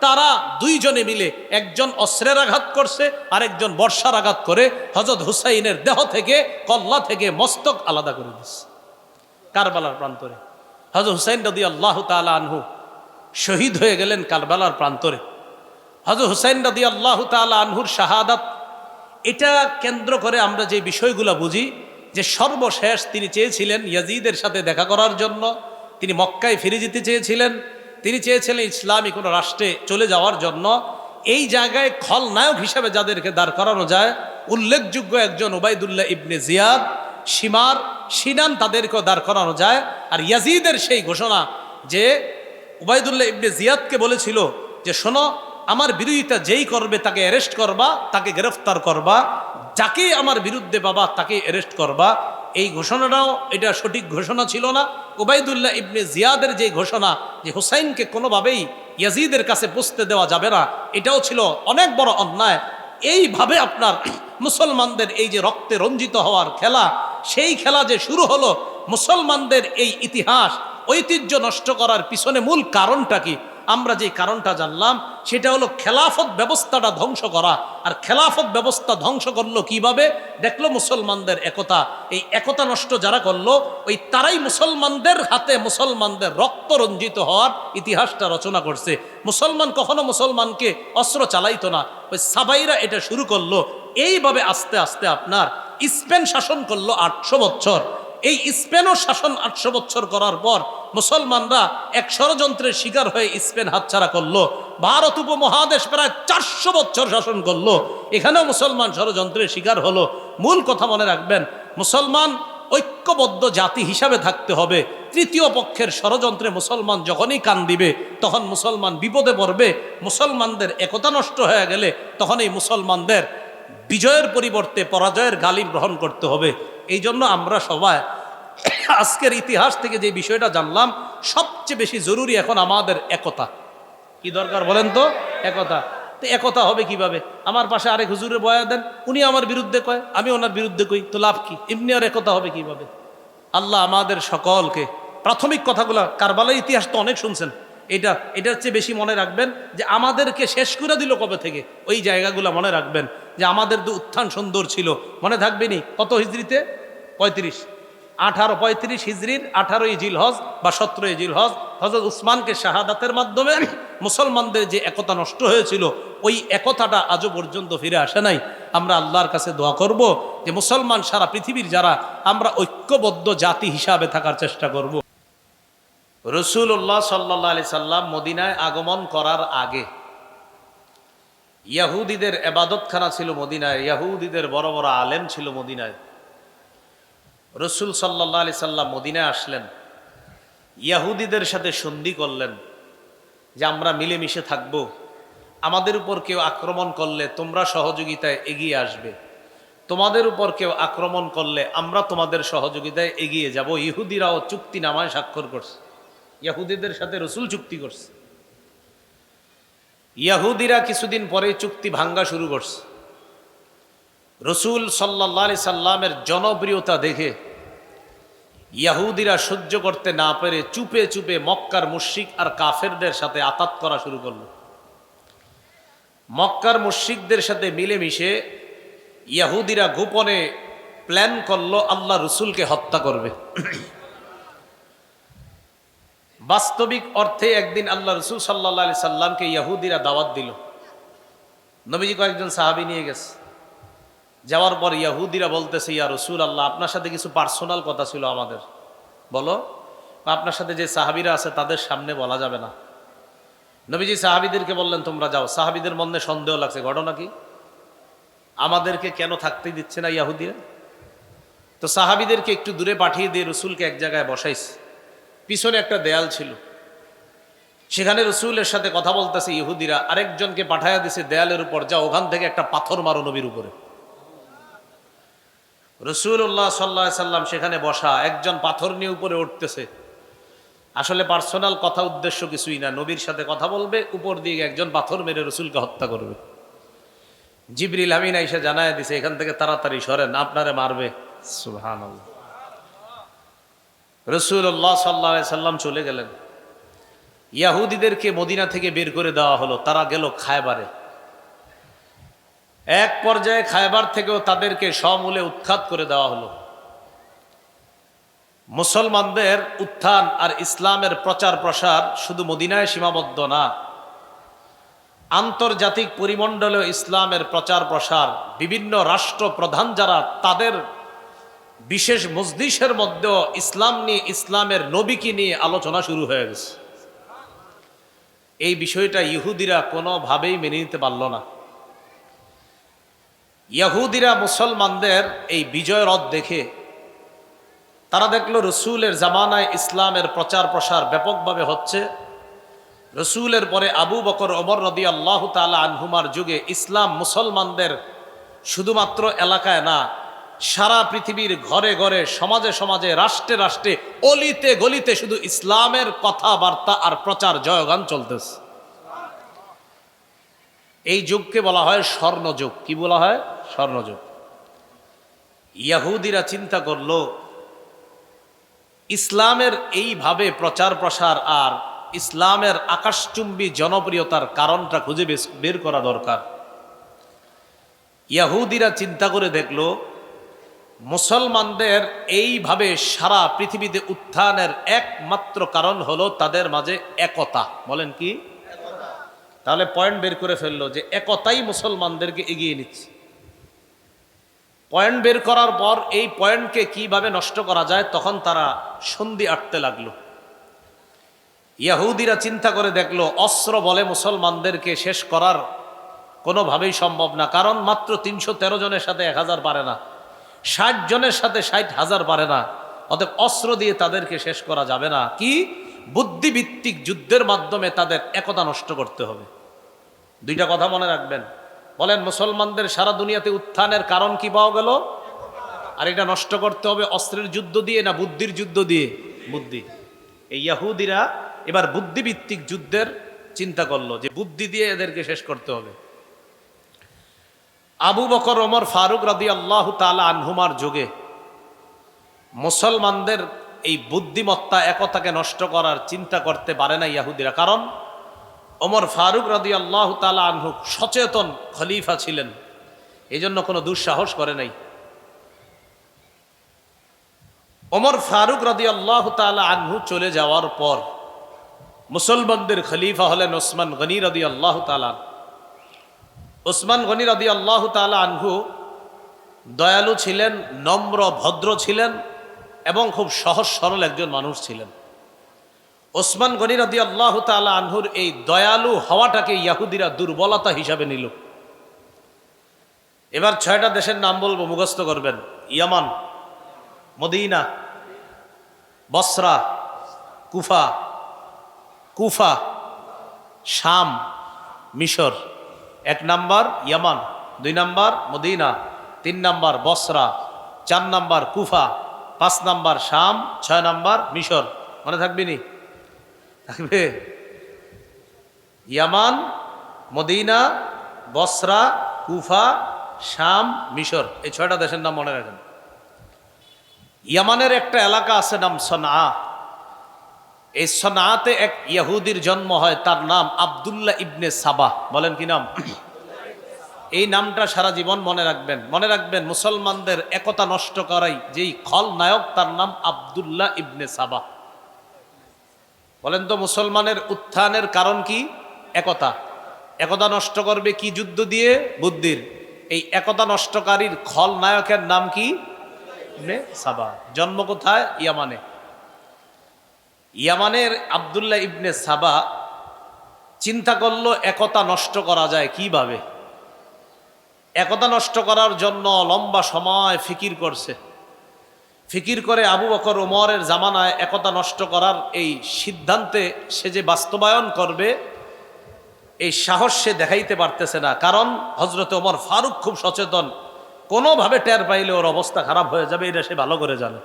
তারা দুইজনে মিলে, একজন অস্ত্রের আঘাত করছে, আরেকজন বর্ষার আঘাত করে হযরত হুসাইনের দেহ থেকে, কল্লা থেকে মস্তক আলাদা করে দিচ্ছে কারবালার প্রান্তরে। হযরত হুসাইন রাদিয়াল্লাহু তাআলা আনহু শহীদ হয়ে গেলেন কারবালার প্রান্তরে। হযরত হুসাইন রাদিয়াল্লাহু তাআলা আনহুর শাহাদাত, এটা কেন্দ্র করে আমরা যে বিষয়গুলো বুঝি, যে সর্বশেষ তিনি চেয়েছিলেন ইয়াজিদের সাথে দেখা করার জন্য। তিনি মক্কায় ফিরে যেতে চেয়েছিলেন, তিনি চেয়েছিলেন ইসলামী কোনো রাষ্ট্রে চলে যাওয়ার জন্য। এই জায়গায় খলনায়ক হিসেবে যাদেরকে দাঁড় করানো যায়, উল্লেখযোগ্য একজন উবাইদুল্লাহ ইবনে জিয়াদ, সিনান, তাদেরকেও দাঁড় করানো যায়। আর ইয়াজিদের সেই ঘোষণা যে উবাইদুল্লাহ ইবনে জিয়াদকে বলেছিল যে শোনো, আমার বিরোধিতা যেই করবে তাকে অ্যারেস্ট করবা, তাকে গ্রেফতার করবা, যাকেই আমার বিরুদ্ধে পাবা তাকে অ্যারেস্ট করবা। এই ঘোষণাটাও এটা সঠিক ঘোষণা ছিল না। উবাইদুল্লাহ ইবনে জিয়াদের যে ঘোষণা যে হুসাইনকে কোনোভাবেই ইয়াজিদের কাছে পৌঁছতে দেওয়া যাবে না, এটাও ছিল অনেক বড় অন্যায়। এইভাবে আপনার মুসলমানদের এই যে রক্তে রঞ্জিত হওয়ার খেলা, সেই খেলা যে শুরু হলো, মুসলমানদের এই ইতিহাস ঐতিহ্য নষ্ট করার পিছনে মূল কারণটা কি? আমরা যে কারণটা জানলাম সেটা হলো খেলাফত ব্যবস্থাটা ধ্বংস করা। আর খেলাফত ব্যবস্থা ধ্বংস করলো কিভাবে? দেখলো মুসলমানদের একতা, এই একতা নষ্ট যারা করলো, ওই তারাই মুসলমানদের হাতে মুসলমানদের রক্ত রঞ্জিত হওয়ার ইতিহাসটা রচনা করছে। মুসলমান কখনো মুসলমানকে অস্ত্র চালাইতো না, ওই সাবাইরা এটা শুরু করলো। এইভাবে আস্তে আস্তে আপনার স্পেন শাসন করলো 800 বছর। এই স্পেনও শাসন 800 বছর করার পর মুসলমানরা এক ষড়যন্ত্রের শিকার হয়ে স্পেন হাতছাড়া করলো। ভারত উপমহাদেশ প্রায় 400 বছর শাসন করলো, এখানেও মুসলমান ষড়যন্ত্রের শিকার হলো। মূল কথা মনে রাখবেন, মুসলমান ঐক্যবদ্ধ জাতি হিসাবে থাকতে হবে। তৃতীয় পক্ষের ষড়যন্ত্রে মুসলমান যখনই কান দিবে তখন মুসলমান বিপদে পড়বে। মুসলমানদের একতা নষ্ট হয়ে গেলে তখন এই মুসলমানদের বিজয়ের পরিবর্তে পরাজয়ের গালিব গ্রহণ করতে হবে। এই জন্য আমরা সবাই আজকের ইতিহাস থেকে যে বিষয়টা জানলাম, সবচেয়ে বেশি জরুরি এখন আমাদের একতা। কি দরকার বলেন তো? একতা। তো একতা হবে কিভাবে? আমার পাশে আরেক হুজুরে বয়া দেন, উনি আমার বিরুদ্ধে কয়, আমি ওনার বিরুদ্ধে কই, তো লাভ কি? এমনি আর একতা হবে কিভাবে? আল্লাহ আমাদের সকলকে, প্রাথমিক কথাগুলো কারবালার ইতিহাস তো অনেক শুনছেন, এটার চেয়ে বেশি মনে রাখবেন যে আমাদেরকে শেষ করে দিল কবে থেকে, ওই জায়গাগুলো মনে রাখবেন যে আমাদের তো উত্থান সুন্দর ছিল। মনে থাকবেনি কত হিজরিতে? 1835 হিজরির 18ই জিলহজ বা 17ই জিলহজ হযরত উসমানকে শাহাদাতের মাধ্যমে মুসলমানদের যে একতা নষ্ট হয়েছিল, ওই একতাটা আজও পর্যন্ত ফিরে আসে নাই। আমরা আল্লাহর কাছে দোয়া করব যে মুসলমান সারা পৃথিবীর যারা, আমরা ঐক্যবদ্ধ জাতি হিসাবে থাকার চেষ্টা করব। রাসূলুল্লাহ সাল্লাল্লাহু আলাইহি সাল্লাম মদিনায় আগমন করার আগে ইয়াহুদীদের ইবাদতখানা ছিল মদিনায়, ইয়াহুদীদের বড় বড় আলেম ছিল মদিনায়। রাসূল সাল্লাল্লাহু আলাইহি সাল্লাম মদিনায় আসলেন, ইয়াহুদীদের সাথে সন্ধি করলেন যে আমরা মিলেমিশে থাকব, আমাদের উপর কেউ আক্রমণ করলে তোমরা সহযোগিতায় এগিয়ে আসবে, তোমাদের উপর কেউ আক্রমণ করলে আমরা তোমাদের সহযোগিতায় এগিয়ে যাব। ইহুদিরাও চুক্তি নামায় স্বাক্ষর করছে, ইয়াহুদীদের সাথে রাসূল চুক্তি করছে। ইয়াহুদিরা কিছুদিন পরে চুক্তি ভাঙ্গা শুরু করছে। রাসূল সাল্লাল্লাহু আলাইহি সাল্লামের জনপ্রিয়তা দেখে ইয়াহুদিরা সহ্য করতে না পেরে চুপে চুপে মক্কার মুশরিক আর কাফেরদের সাথে আতাত করা শুরু করলো। মক্কার মুশরিকদের সাথে মিলেমিশে ইয়াহুদিরা গোপনে প্ল্যান করলো আল্লাহ রসুলকে হত্যা করবে। বাস্তবিক অর্থে একদিন আল্লাহ রসুল সাল্লাল্লাহু আলাইহি সাল্লামকে ইয়াহুদিরা দাওয়াত দিল। নবীজি কয়েকজন সাহাবী নিয়ে গেছে। যাওয়ার পর ইয়াহুদিরা বলতেছে, ইয়া রসুল আল্লাহ, আপনার সাথে কিছু পার্সোনাল কথা ছিল আমাদের, বলো। আপনার সাথে যে সাহাবীরা আছে তাদের সামনে বলা যাবে না। নবীজি সাহাবীদেরকে বললেন, তোমরা যাও। সাহাবীদের মনে সন্দেহ লাগছে, ঘটনা কি, আমাদেরকে কেন থাকতে দিচ্ছে না ইয়াহুদিরা? তো সাহাবীদেরকে একটু দূরে পাঠিয়ে দিয়ে রসুলকে এক জায়গায় বসাইছে। পিছনে একটা দেয়াল ছিল, সেখানে রসুলের সাথে কথা বলতেছে ইহুদিরা। আরেকজনকে পাঠাইয়া দিছে দেয়ালের উপর, যা ওখান থেকে একটা পাথর মারো নবীর উপরে। রসুল্লাহ সাল্লাল্লাহু আলাইহি সাল্লাম সেখানে বসা, একজন পাথর নিয়ে উপরে উঠতেছে। আসলে পার্সোনাল কথা, উদ্দেশ্য কিছুই না, নবীর সাথে কথা বলবে, উপর দিয়ে একজন পাথর মেরে রসুলকে হত্যা করবে। জিবরিল আমিন আইসা জানায় দিছে, এখান থেকে তাড়াতাড়ি সরেন, আপনারে মারবে। সুবহানাল্লাহ। রাসূলুল্লাহ সাল্লাল্লাহু আলাইহি সাল্লাম চলে গেলেন। ইয়াহুদিদেরকে মদিনা থেকে বের করে দেওয়া হলো, তারা গেল খায়বারে। এক পর্যায়ে খায়বার থেকেও তাদেরকে সমূলে উৎখাত করে দেওয়া হলো। মুসলমানদের উত্থান আর ইসলামের প্রচার প্রসার শুধু মদিনায় সীমাবদ্ধ না, আন্তর্জাতিক পরিমণ্ডলেও ইসলামের প্রচার প্রসার। বিভিন্ন রাষ্ট্র প্রধান যারা, তাদের বিশেষ মজলিসের মধ্যেও ইসলাম নিয়ে, ইসলামের নবীকে নিয়ে আলোচনা শুরু হয়ে গেছে। এই বিষয়টা ইহুদিরা কোনোভাবেই মেনে নিতে পারল না। ইহুদিরা মুসলমানদের এই বিজয় রথ দেখে তারা দেখলো রসুলের জামানায় ইসলামের প্রচার প্রসার ব্যাপকভাবে হচ্ছে। রসুলের পরে আবু বকর, ওমর রাদিয়াল্লাহু তাআলা আনহুমার যুগে ইসলাম মুসলমানদের শুধুমাত্র এলাকায় না, সারা পৃথিবীর ঘরে ঘরে, সমাজে সমাজে, রাষ্ট্রে রাষ্ট্রে, অলিতে গলিতে শুধু ইসলামের কথাবার্তা আর প্রচার জয়গান চলতেছে। এই যুগকে বলা হয় স্বর্ণযুগ। কি বলা হয়? স্বর্ণযুগ। ইহুদিরা চিন্তা করলো, ইসলামের এইভাবে প্রচার প্রসার আর ইসলামের আকাশচুম্বী জনপ্রিয়তার কারণটা খুঁজে বের করা দরকার। ইহুদিরা চিন্তা করে দেখলো, মুসলমানদের এইভাবে সারা পৃথিবীতে উত্থানের একমাত্র কারণ হলো তাদের মাঝে একতা। বলেন কি? তাহলে পয়েন্ট বের করে ফেললো যে একতাই মুসলমানদেরকে এগিয়ে নিচ্ছে। পয়েন্ট বের করার পর এই পয়েন্টকে কিভাবে নষ্ট করা যায়, তখন তারা সন্ধি আটতে লাগলো। ইহুদিরা চিন্তা করে দেখলো, অস্ত্র বলে মুসলমানদেরকে শেষ করার কোনোভাবেই সম্ভব না, কারণ মাত্র 313 জনের সাথে 1000 পারে না, 60 জনের সাথে 60,000 পারে না। অতএব অস্ত্র দিয়ে তাদেরকে শেষ করা যাবে না। কি? বুদ্ধিভিত্তিক যুদ্ধের মাধ্যমে তাদের একতা নষ্ট করতে হবে। দুইটা কথা মনে রাখবেন। বলেন, মুসলমানদের সারা দুনিয়াতে উত্থানের কারণ কি পাওয়া গেল? আর এটা নষ্ট করতে হবে অস্ত্রের যুদ্ধ দিয়ে না বুদ্ধির যুদ্ধ দিয়ে? বুদ্ধি। এই ইহুদিরা এবার বুদ্ধিভিত্তিক যুদ্ধের চিন্তা করলো, যে বুদ্ধি দিয়ে এদেরকে শেষ করতে হবে। আবু বকর, ওমর ফারুক রাদিয়াল্লাহু তাআলা আনহুমার যুগে মুসলমানদের এই বুদ্ধিমত্তা, একতাকে নষ্ট করার চিন্তা করতে পারে না ইহুদিরা। কারণ ওমর ফারুক রাদিয়াল্লাহু তাআলা আনহু সচেতন খলিফা ছিলেন, এই জন্য কোনো দুঃসাহস করে নাই। ওমর ফারুক রাদিয়াল্লাহু তাআলা আনহু চলে যাওয়ার পর মুসলমানদের খলিফা হলেন ওসমান গনি রাদিয়াল্লাহু তাআলা। ওসমান গনি রাদিয়াল্লাহু তাআলা আনহু দয়ালু ছিলেন, নম্র ভদ্র ছিলেন এবং খুব সহজ সরল একজন মানুষ ছিলেন। ওসমান গনি রাদিয়াল্লাহু তাআলা আনহুর এই দয়ালু হওয়াটাকে ইহুদিরা দুর্বলতা হিসাবে নিল। এবার 6টা দেশের নাম বলবো, মুখস্থ করবেন। ইয়ামান, মদিনা, বসরা, কুফা, কুফা, শাম, মিশর। 1 নাম্বার ইয়ামান, 2 নাম্বার মদিনা, 3 নাম্বার বসরা, 4 নাম্বার কুফা, 5 নাম্বার শাম, 6 নাম্বার মিশর। মনে থাকবে নি? থাকবে? ইয়ামান, মদিনা, বসরা, কুফা, শাম, মিশর, এই 6টা দেশের নাম মনে রাখেন। ইয়ামানের একটা এলাকা আছে নাম সনা। এই সনাতে এক ইহুদির জন্ম হয়, তার নাম আব্দুল্লাহ ইবনে সাবাহ। বলেন কি নাম? এই নামটা সারা জীবন মনে রাখবেন। মনে রাখবেন মুসলমানদের একতা নষ্ট করাই যেই খলনায়ক, তার নাম আব্দুল্লাহ ইবনে সাবাহ। বলেন তো মুসলমানের উত্থানের কারণ কি? একতা। একতা নষ্ট করবে কি যুদ্ধ দিয়ে? বুদ্ধির। এই একতা নষ্টকারীর খলনায়কের নাম কি? Ibn Saba. জন্ম কোথায়? ইয়ামানে। ইয়ামানের আব্দুল্লাহ ইবনে সাবাহ চিন্তা করলো একতা নষ্ট করা যায় কিভাবে। একতা নষ্ট করার জন্য লম্বা সময় ফিকির করছে। ফিকির করে আবু বকর ওমরের জামানায় একতা নষ্ট করার এই সিদ্ধান্তে সে যে বাস্তবায়ন করবে, এই সাহস সে দেখাইতে পারতেছে না। কারণ হজরত ওমর ফারুক খুব সচেতন, কোনোভাবে টের পাইলে ওর অবস্থা খারাপ হয়ে যাবে, এটা সে ভালো করে জানে।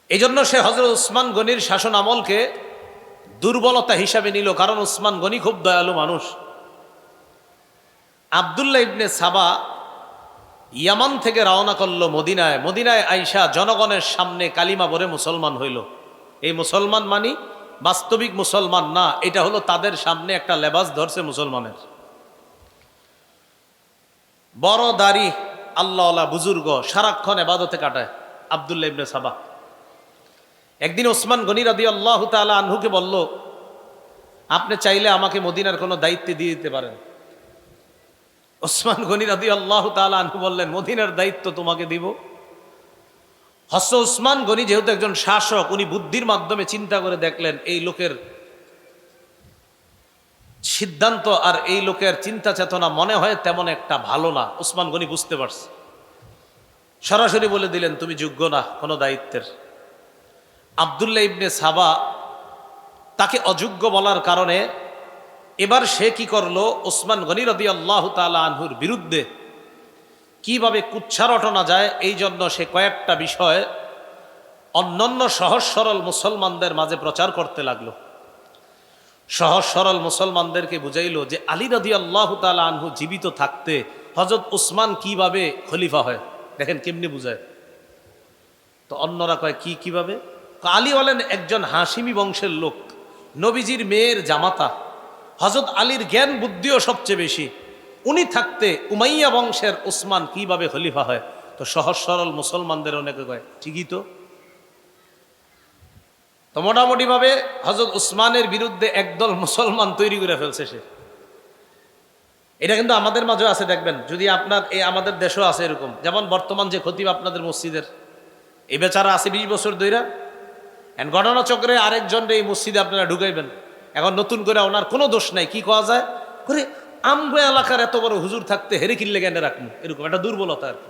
এই জন্য সে হজরত উসমান গনির শাসন আমলকে দুর্বলতা হিসাবে নিল, কারণ উসমান গনি খুব দয়ালু মানুষ। আব্দুল্লাহ ইবনে সাবাহ ইয়ামান থেকে রওনা করলো মদিনায়। মদিনায় আইসা জনগণের সামনে কালিমা পড়ে মুসলমান হইল। এই মুসলমান মানি বাস্তবিক মুসলমান না, এটা হলো তাদের সামনে একটা লেবাস ধরছে মুসলমানের। বড় দাড়ি, আল্লাহওয়ালা বুজুর্গ, সারাক্ষণ ইবাদতে কাটায় আব্দুল্লাহ ইবনে সাবাহ। একদিন ওসমান গনি রাদিয়াল্লাহু তাআলা আনহুকে বলল, আপনি চাইলে আমাকে মদিনার কোনো দায়িত্ব দিয়ে দিতে পারেন। ওসমান গনি রাদিয়াল্লাহু তাআলা আনহু বললেন, মদিনার দায়িত্ব তোমাকে দিব? হযরত ওসমান গনি যেহেতু একজন শাসক, উনি বুদ্ধির মাধ্যমে চিন্তা করে দেখলেন এই লোকের সিদ্ধান্ত আর এই লোকের চিন্তা চেতনা মনে হয় তেমন একটা ভালো না। ওসমান গনি বুঝতে পারছে, সরাসরি বলে দিলেন, তুমি যোগ্য না কোনো দায়িত্বের। আব্দুল্লাহ ইবনে সাবাহ তাকে অযোগ্য বলার কারণে এবার সে কি করলো, ওসমান গনি রাদিয়াল্লাহু তাআলা আনহুর বিরুদ্ধে কিভাবে কুচ্ছা রটনা যায় এই জন্য সে কয়েকটা বিষয় অন্যান্য সহজ সরল মুসলমানদের মাঝে প্রচার করতে লাগলো। সহজ সরল মুসলমানদেরকে বুঝাইলো যে আলী রাদিয়াল্লাহু তাআলা আনহু জীবিত থাকতে হযরত উসমান কিভাবে খলিফা হয়, দেখেন কেমনি বুঝায়। তো অন্যরা কয় কিভাবে? আলী হলেন একজন হাশিমি বংশের লোক, নবীজির মেয়ের জামাতা, হযরত আলীর জ্ঞান বুদ্ধিও সবচেয়ে বেশি। উনি থাকতে উমাইয়া বংশের উসমান কিভাবে খলিফা হয়? তো সহজ সরল মুসলমানদের অনেকে কয় ঠিকই তো। তো মোটামুটি ভাবে হযরত উসমানের বিরুদ্ধে একদল মুসলমান তৈরি করে ফেলছে সে। এটা কিন্তু আমাদের মাঝে আছে, দেখবেন যদি আপনার আমাদের দেশেও আছে এরকম। যেমন বর্তমান যে খতিব আপনাদের মসজিদের, এই বেচারা আছে 20 বছর ধইরা। ঘটনা চক্রে আরেকজন এই মসজিদে আপনারা ঢুকাইবেন, এখন নতুন করে ওনার কোনো দোষ নাই, কি কওয়া যায় করে, আমগো এলাকার এত বড় হুজুর থাকতে হেরে কিনলে কেন রাখবো, এরকম একটা দুর্বলতা আর কি।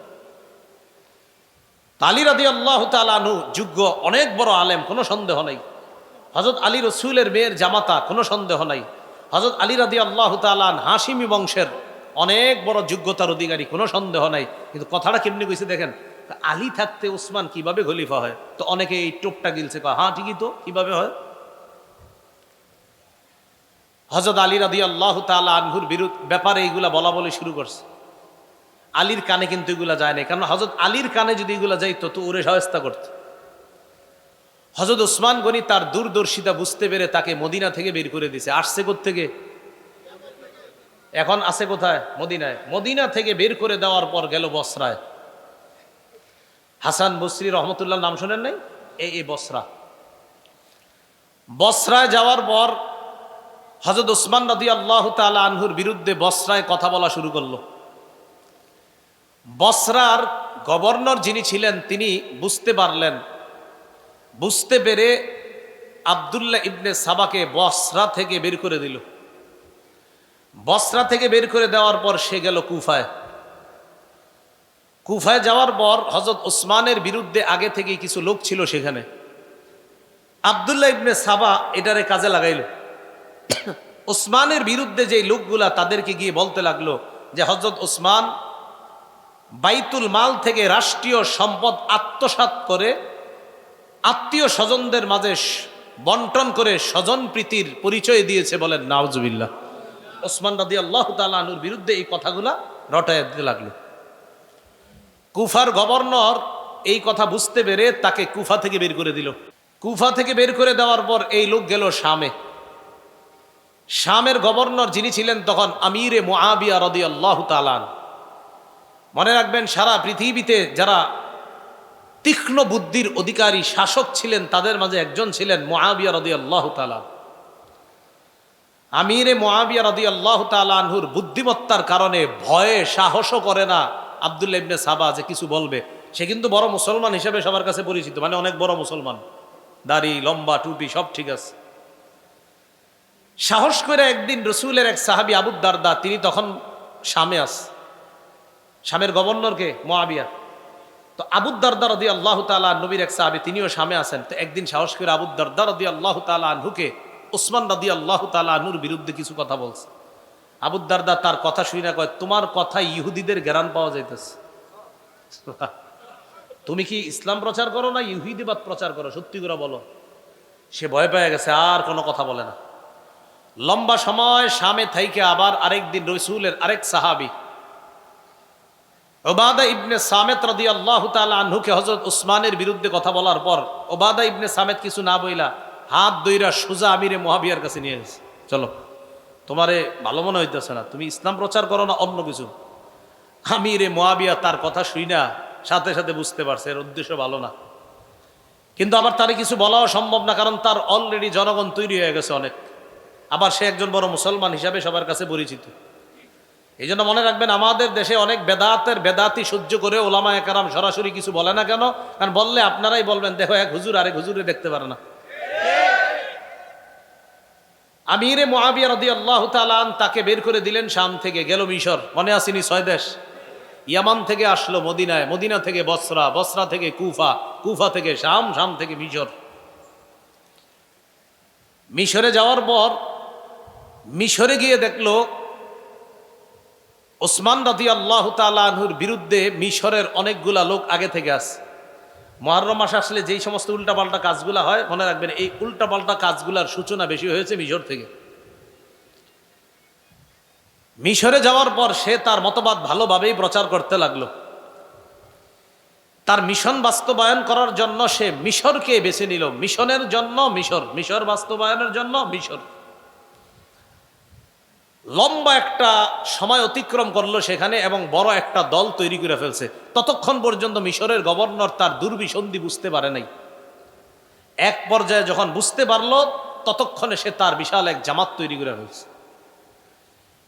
আলী রাদিয়াল্লাহু তাআলা আনহু যোগ্য অনেক বড় আলেম, কোনো সন্দেহ নাই। হযরত আলী রসুলের মেয়ের জামাতা, কোনো সন্দেহ নাই। হযরত আলী রাদিয়াল্লাহু তাআলা হাশিমি বংশের অনেক বড় যোগ্যতার অধিকারী, কোনো সন্দেহ নাই। কিন্তু কথাটা কেমনি কইছে দেখেন, আলী থাকতে উসমান কিভাবে খলিফা হয়? তো অনেকে এই টোপটা গিলছে, হ্যাঁ ঠিকই তো, কিভাবে হয়? হযরত আলী রাদিয়াল্লাহু তাআলা আনহুর ব্যাপারে এইগুলা বলা বলে শুরু করছে। আলীর কানে কিন্তু এগুলা যায় না, কারণ হযরত আলীর কানে যদি এগুলা যাইতো তো ওরে সহায়তা করত। হযরত উসমান গনি তার দূরদর্শিতা বুঝতে পেরে তাকে মদিনা থেকে বের করে দিয়েছে। আসছে কোত্থেকে? এখন আছে কোথায়? মদিনায়। মদিনা থেকে বের করে দেওয়ার পর গেল বসরায়। হাসান বসরি রহমতুল্লাহ নাম শোনেন নাই? এই বসরা। বসরায় যাওয়ার পর হযরত উসমান রাদিয়াল্লাহু তাআলা আনহুর বিরুদ্ধে বসরায় কথা বলা শুরু করলো। বসরার গভর্নর যিনি ছিলেন তিনি বুঝতে পারলেন, বুঝতে পেরে আব্দুল্লাহ ইবনে সাবাকে বসরা থেকে বের করে দিল। বসরা থেকে বের করে দেওয়ার পর সে গেল কুফায়। কুফায় যাওয়ার পর হযরত উসমানের বিরুদ্ধে আগে থেকে কিছু লোক ছিল সেখানে। আব্দুল্লাহ ইবনে সাবা এটারে কাজে লাগাইল। উসমানের বিরুদ্ধে যে লোকগুলা তাদেরকে গিয়ে বলতে লাগলো যে হযরত উসমান বাইতুল মাল থেকে রাষ্ট্রীয় সম্পদ আত্মসাৎ করে আত্মীয় স্বজনদের মাঝে বন্টন করে স্বজন প্রীতির পরিচয় দিয়েছে। বলেন নাউজুবিল্লাহ। ওসমান রাদিয়াল্লাহু তাআলা আনহুর বিরুদ্ধে এই কথাগুলা রটায় দিতে লাগলো। কুফার গভর্নর এই কথা বুঝতে পেরে তাকে কুফা থেকে বের করে দিল। কুফা থেকে বের করে দেওয়ার পর এই লোক গেল শামে। শামের গভর্নর যিনি ছিলেন তখন আমিরে মুআবিয়া রাদিয়াল্লাহু তাআলা। মনে রাখবেন, সারা পৃথিবীতে যারা তীক্ষ্ণ বুদ্ধির অধিকারী শাসক ছিলেন তাদের মাঝে একজন ছিলেন মুআবিয়া রাদিয়াল্লাহু তাআলা। আমিরে মুআবিয়া রাদিয়াল্লাহু তাআলা আনহুর বুদ্ধিমত্তার কারণে ভয়ে সাহসও করে না আব্দুল্লাহ ইবনে সাবা যে কিছু বলবে। সে কিন্তু বড় মুসলমান হিসেবে সবার কাছে পরিচিত, মানে অনেক বড় মুসলমান, দাড়ি লম্বা টুপি সব ঠিক আছে। সাহস করে একদিন রসুলের এক সাহাবী আবু দারদা, তিনি তখন শামে শামের গভর্নরকে মুআবিয়া, তো আবু দারদা রাদিয়াল্লাহু তাআলা নবীর এক সাহাবী, তিনিও শামে আছেন। তো একদিন সাহস করে আবু দারদা রাদিয়াল্লাহু তাআলা আনহুকে ওসমান রাদিয়াল্লাহু তাআলা আনহুর বিরুদ্ধে কিছু কথা বলছে। আবু দারদা তার কথা শুনে কয়, তোমার কথা ইহুদিদের জ্ঞান পাওয়া যাইতেছে, তুমি কি ইসলাম প্রচার করো না ইহুদিবাদ প্রচার করো, সত্যি করে বলো। সে ভয় পেয়ে গেছে, আর কোনো কথা বলে না। লম্বা সময় শামে থাইকে আবার আরেকদিন রসুলের আরেক সাহাবী উবাদা ইবনে সামেত রাদিয়াল্লাহু তাআলা আনহুকে হযরত উসমানের বিরুদ্ধে কথা বলার পর উবাদা ইবনে সামেত কিছু না বইলা হাত দইরা সোজা আমিরে মুআবিয়ার কাছে নিয়ে গেছে। চলো, তোমারে ভালো মনে হইতেছে না, তুমি ইসলাম প্রচার করো না অন্য কিছু। আমিরে মুআবিয়া তার কথা শুইনা সাথে সাথে বুঝতে পারছে এর উদ্দেশ্য ভালো না, কিন্তু আবার তারে কিছু বলাও সম্ভব না, কারণ তার অলরেডি জনগণ তৈরি হয়ে গেছে অনেক। আবার সে একজন বড় মুসলমান হিসাবে সবার কাছে পরিচিত। এই জন্য মনে রাখবেন, আমাদের দেশে অনেক বেদাতি সহ্য করে ওলামায়ে কেরাম সরাসরি কিছু বলে না কেন? কারণ বললে আপনারাই বলবেন, দেখো এক হুজুর আরেক হুজুরে দেখতে পারে না। আমিরে মুআবিয়া রাদিয়াল্লাহু তাআলা তাকে বের করে দিলেন শাম থেকে, গেল মিশর, মনে আসেনি 6 দেশ। ইয়ামান থেকে আসলো মদিনায়, মদিনা থেকে বসরা, বসরা থেকে কুফা, কুফা থেকে শাম, শাম থেকে মিশর। মিশরে যাওয়ার পর মিশরে গিয়ে দেখলো ওসমান রাদিয়াল্লাহু তাআলা আনহুর বিরুদ্ধে মিশরের অনেকগুলা লোক আগে থেকে আছে। মুহররম মাস আসলে যেই সমস্ত উল্টাপাল্টা কাজগুলা হয়, মনে রাখবেন এই উল্টাপাল্টা কাজগুলার সূচনা বেশি হয়েছে মিশর থেকে। মিশরে যাওয়ার পর সে তার মতবাদ ভালোভাবেই প্রচার করতে লাগলো। তার মিশন বাস্তবায়ন করার জন্য সে মিশরকে বেছে নিল। মিশনের জন্য মিশর, মিশর বাস্তবায়নের জন্য মিশর। লম্বা একটা সময় অতিক্রম করলো সেখানে এবং বড় একটা দল তৈরি করে ফেলছে। ততক্ষণ পর্যন্ত মিশরের গভর্নর তার দুর্বিসন্ধি বুঝতে পারে নাই। এক পর্যায়ে যখন বুঝতে পারলো, ততক্ষণে সে তার বিশাল এক জামাত তৈরি করে ফেলছে।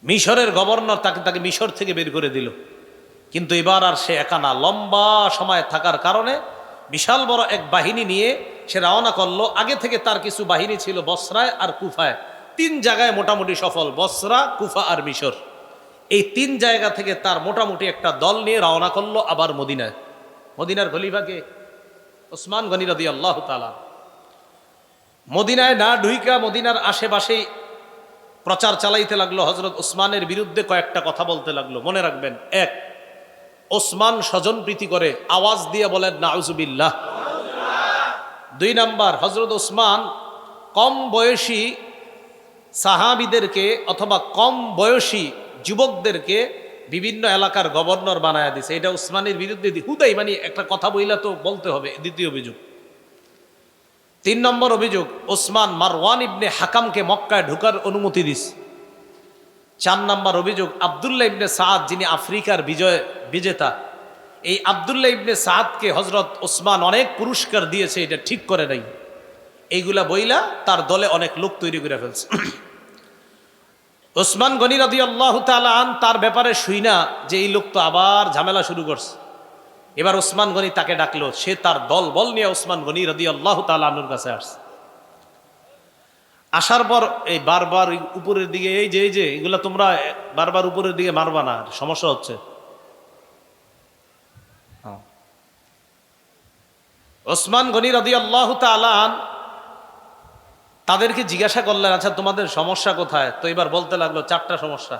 মিশরের গভর্নর তাকে মিশর থেকে বের করে দিল। কিন্তু এবার আর সে একা না, লম্বা সময় থাকার কারণে বিশাল বড় এক বাহিনী নিয়ে সে রওনা করলো। আগে থেকে তার কিছু বাহিনী ছিল বসরায় আর কুফায়, 3 জায়গায় মোটামুটি সফল, বসরা, কুফা আর মিশর। এই 3 জায়গা থেকে তার মোটামুটি একটা দল নিয়ে রওনা করলো আবার মদিনায়। মদিনার খলিফাকে ওসমান গনি রাদিয়াল্লাহু তাআলা। মদিনায় না ঢুইকা মদিনার আশেপাশেই প্রচার চালাইতে লাগলো। হযরত ওসমানের বিরুদ্ধে কয়েকটা কথা বলতে লাগলো। মনে রাখবেন, 1, ওসমান স্বজন প্রীতি করে, আওয়াজ দিয়ে বলেন নাউজুবিল্লাহ। 2 নাম্বার, হযরত ওসমান কম বয়সী সাহাবীদেরকে অথবা কম বয়সী যুবকদেরকে বিভিন্ন এলাকার গভর্নর বানায়া দিছে। এটা ওসমানের বিরুদ্ধে হুদাই মানে একটা কথা বইলা তো বলতে হবে। দ্বিতীয় অভিযোগ। 3 নম্বর অভিযোগ, ওসমান মারওয়ান ইবনে হাকামকে মক্কায় ঢোকার অনুমতি দিস। 4 নম্বর অভিযোগ, আব্দুল্লাহ ইবনে সাদ যিনি আফ্রিকার বিজেতা, এই আব্দুল্লাহ ইবনে সাদকে হযরত ওসমান অনেক পুরস্কার দিয়েছে, এটা ঠিক করে নাই। এইগুলা বইলা তার দলে অনেক লোক তৈরি করে ফেলছে। ওসমান গনি রাদিয়াল্লাহু তাআলা আন তার ব্যাপারে শুইনা যে এই লোক তো আবার ঝামেলা শুরু করছে, এবার ওসমান গনি তাকে ডাকলো। সে তার দল বল নিয়ে ওসমান গনি রাদিয়াল্লাহু তাআলা আনহুর কাছে আসছে। আসার পর এই বারবার উপরের দিকে এই যে এগুলা তোমরা বারবার উপরের দিকে মারবা না, সমস্যা হচ্ছে। ওসমান গনি রাদিয়াল্লাহু তাআলা আন তাদেরকে জিজ্ঞাসা করলেন, আচ্ছা তোমাদের সমস্যা কোথায়? তো এবার বলতে লাগলো 4টা সমস্যা।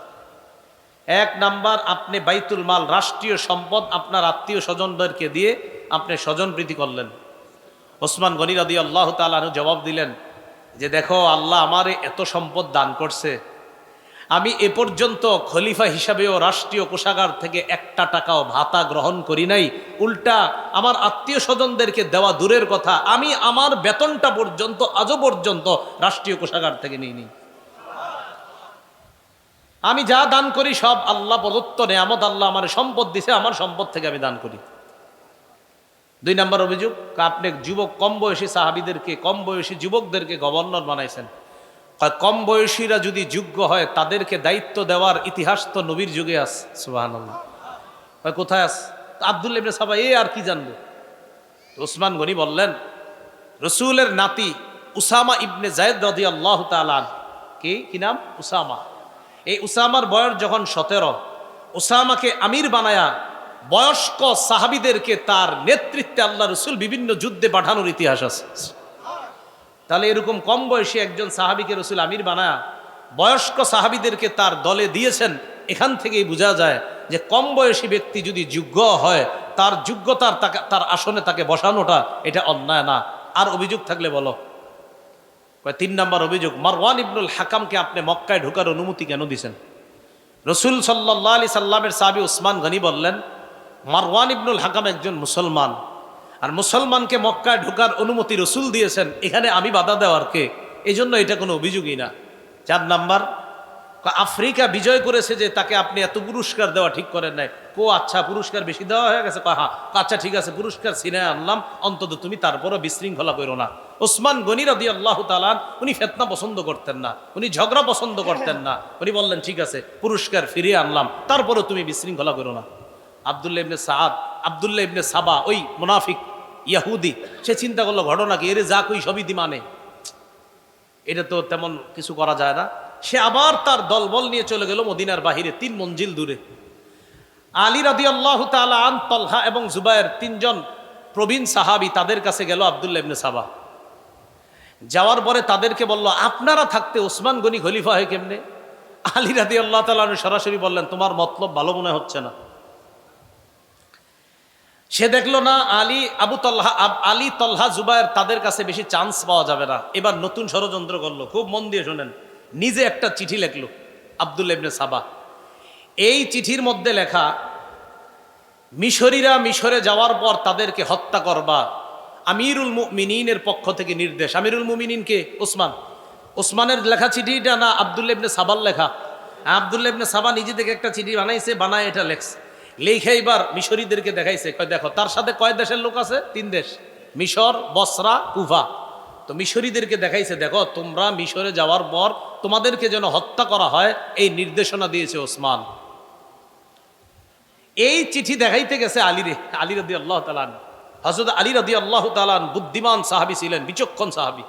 1 নাম্বার, আপনি বাইতুল মাল, রাষ্ট্রীয় সম্পদ আপনার আত্মীয় স্বজনদেরকে দিয়ে আপনি স্বজনপ্রীতি করলেন। ওসমান গনি রাদিয়াল্লাহু তাআলা আনহু জবাব দিলেন যে দেখো, আল্লাহ আমারে এত সম্পদ দান করছে, আমি এ পর্যন্ত খলিফা হিসাবেও রাষ্ট্রীয় কোষাগার থেকে একটা টাকাও ভাতা গ্রহণ করি নাই, উল্টা আমার আত্মীয় স্বজনদেরকে দেওয়া দূরের কথা, আমি আমার বেতনটা পর্যন্ত আজও পর্যন্ত রাষ্ট্রীয় কোষাগার থেকে নিইনি। আমি যা দান করি সব আল্লাহ প্রদত্ত নেয়ামত, আল্লাহ আমার সম্পদ দিছে, আমার সম্পদ থেকে আমি দান করি। 2 নম্বর অভিযোগ, আপনি যুবক কম বয়সী সাহাবীদেরকে, কম বয়সী যুবকদেরকে গভর্নর বানাইছেন। কম বয়সীরা যদি যোগ্য হয় তাদেরকে দায়িত্ব দেওয়ার ইতিহাস তো নবীর যুগে আছে। সুবহানাল্লাহ। কোথায় আছে? আব্দুল্লাহ ইবনে সাবা আর কি জানবো। ওসমান গনি বললেন, রসুলের নাতি উসামা ইবনে যায়েদ রাদিয়াল্লাহু তাআলা কি নাম? উসামা। এই উসামার বয়স যখন 17, উসামাকে আমির বানায়া বয়স্ক সাহাবীদেরকে তার নেতৃত্বে আল্লাহ রসুল বিভিন্ন যুদ্ধে পাঠানোর ইতিহাস আছে। তাহলে এরকম কম বয়সী একজন সাহাবীকে রসুল আমির বানায়া বয়স্ক সাহাবীদেরকে তার দলে দিয়েছেন। এখান থেকেই বোঝা যায় যে কম বয়সী ব্যক্তি যদি যোগ্য হয়, তার যোগ্যতার তার আসনে তাকে বসানোটা এটা অন্যায় না। আর অভিযোগ থাকলে বলো। 3 নম্বর অভিযোগ, মারওয়ান ইবনুল হাকামকে আপনি মক্কায় ঢোকার অনুমতি কেন দিয়েছেন? রসুল সাল্লাল্লাহু আলাইহি সাল্লামের সাহাবী উসমান গনি বললেন, মারওয়ান ইবনুল হাকাম একজন মুসলমান, আর মুসলমানকে মক্কায় ঢোকার অনুমতি রসুল দিয়েছেন, এখানে আমি বাধা দেওয়ার কে? এই জন্য এটা কোনো অভিযোগই না। 4 নাম্বার, আফ্রিকা বিজয় করেছে যে তাকে আপনি এত পুরস্কার দেওয়া ঠিক করেন নাই। আচ্ছা পুরস্কার বেশি দেওয়া হয়ে গেছে? হ্যাঁ, আচ্ছা ঠিক আছে, পুরস্কার ছিনায় আনলাম, অন্তত তুমি তারপরও বিশৃঙ্খলা করো না। ওসমান গনি রাদিয়াল্লাহু তাআলা উনি ফিতনা পছন্দ করতেন না, উনি ঝগড়া পছন্দ করতেন না। উনি বললেন ঠিক আছে, পুরস্কার ফিরিয়ে আনলাম, তারপরও তুমি বিশৃঙ্খলা করো না। আব্দুল্লাহ ইবনে সাবা, ওই মুনাফিক ইয়াহুদি, সে চিন্তা করলো ঘটনা কি, এরে যা কই সবই দি মানে, এটা তো তেমন কিছু করা যায় না। সে আবার তার দলবল নিয়ে চলে গেল মদিনার বাহিরে 3 মঞ্জিল দূরে। আলী রাদিয়াল্লাহু তাআলা আন, তলহা এবং জুবায়ের 3 জন প্রবীণ সাহাবী তাদের কাছে গেল আব্দুল্লাহ ইবনে সাবা। যাওয়ার পরে তাদেরকে বলল, আপনারা থাকতে ওসমান গনি খলিফা হয় কেমনে? আলী রাদিয়াল্লাহু তাআলা সরাসরি বললেন, তোমার মতলব ভালো মনে হচ্ছে না। সে দেখলো না আলী তলহা জুবায়ের তাদের কাছে বেশি চান্স পাওয়া যাবে না। এবার নতুন ষড়যন্ত্র করলো, খুব মন দিয়ে শোনেন। নিজে একটা চিঠি লেখলো আব্দুল্লাহ ইবনে সাবা। এই চিঠির মধ্যে লেখা, মিশরীরা মিশরে যাওয়ার পর তাদেরকে হত্যা করবা, আমিরুল মুমিনিনের পক্ষ থেকে নির্দেশ। আমিরুল মুমিনিন কে? ওসমানের লেখা চিঠিটা না আব্দুল্লাহ ইবনে সাবার লেখা? আব্দুল্লাহ ইবনে সাবা নিজে থেকে একটা চিঠি বানাইছে, বানায় এটা লেখছে, লেখে এবার মিশরীদেরকে দেখাইছে। দেখো তার সাথে কয় দেশের লোক আছে? 3 দেশ, মিশর, বসরা, কুফা। তো মিশরীদেরকে দেখাইছে, দেখো তোমরা মিশরে যাওয়ার পর তোমাদেরকে যেন হত্যা করা হয় এই নির্দেশনা দিয়েছে ওসমান। এই চিঠি দেখাইতে গেছে আলী রাদিয়াল্লাহু তাআলা। হযরত আলী রাদিয়াল্লাহু তাআলা বুদ্ধিমান সাহাবী ছিলেন, বিচক্ষণ সাহাবী।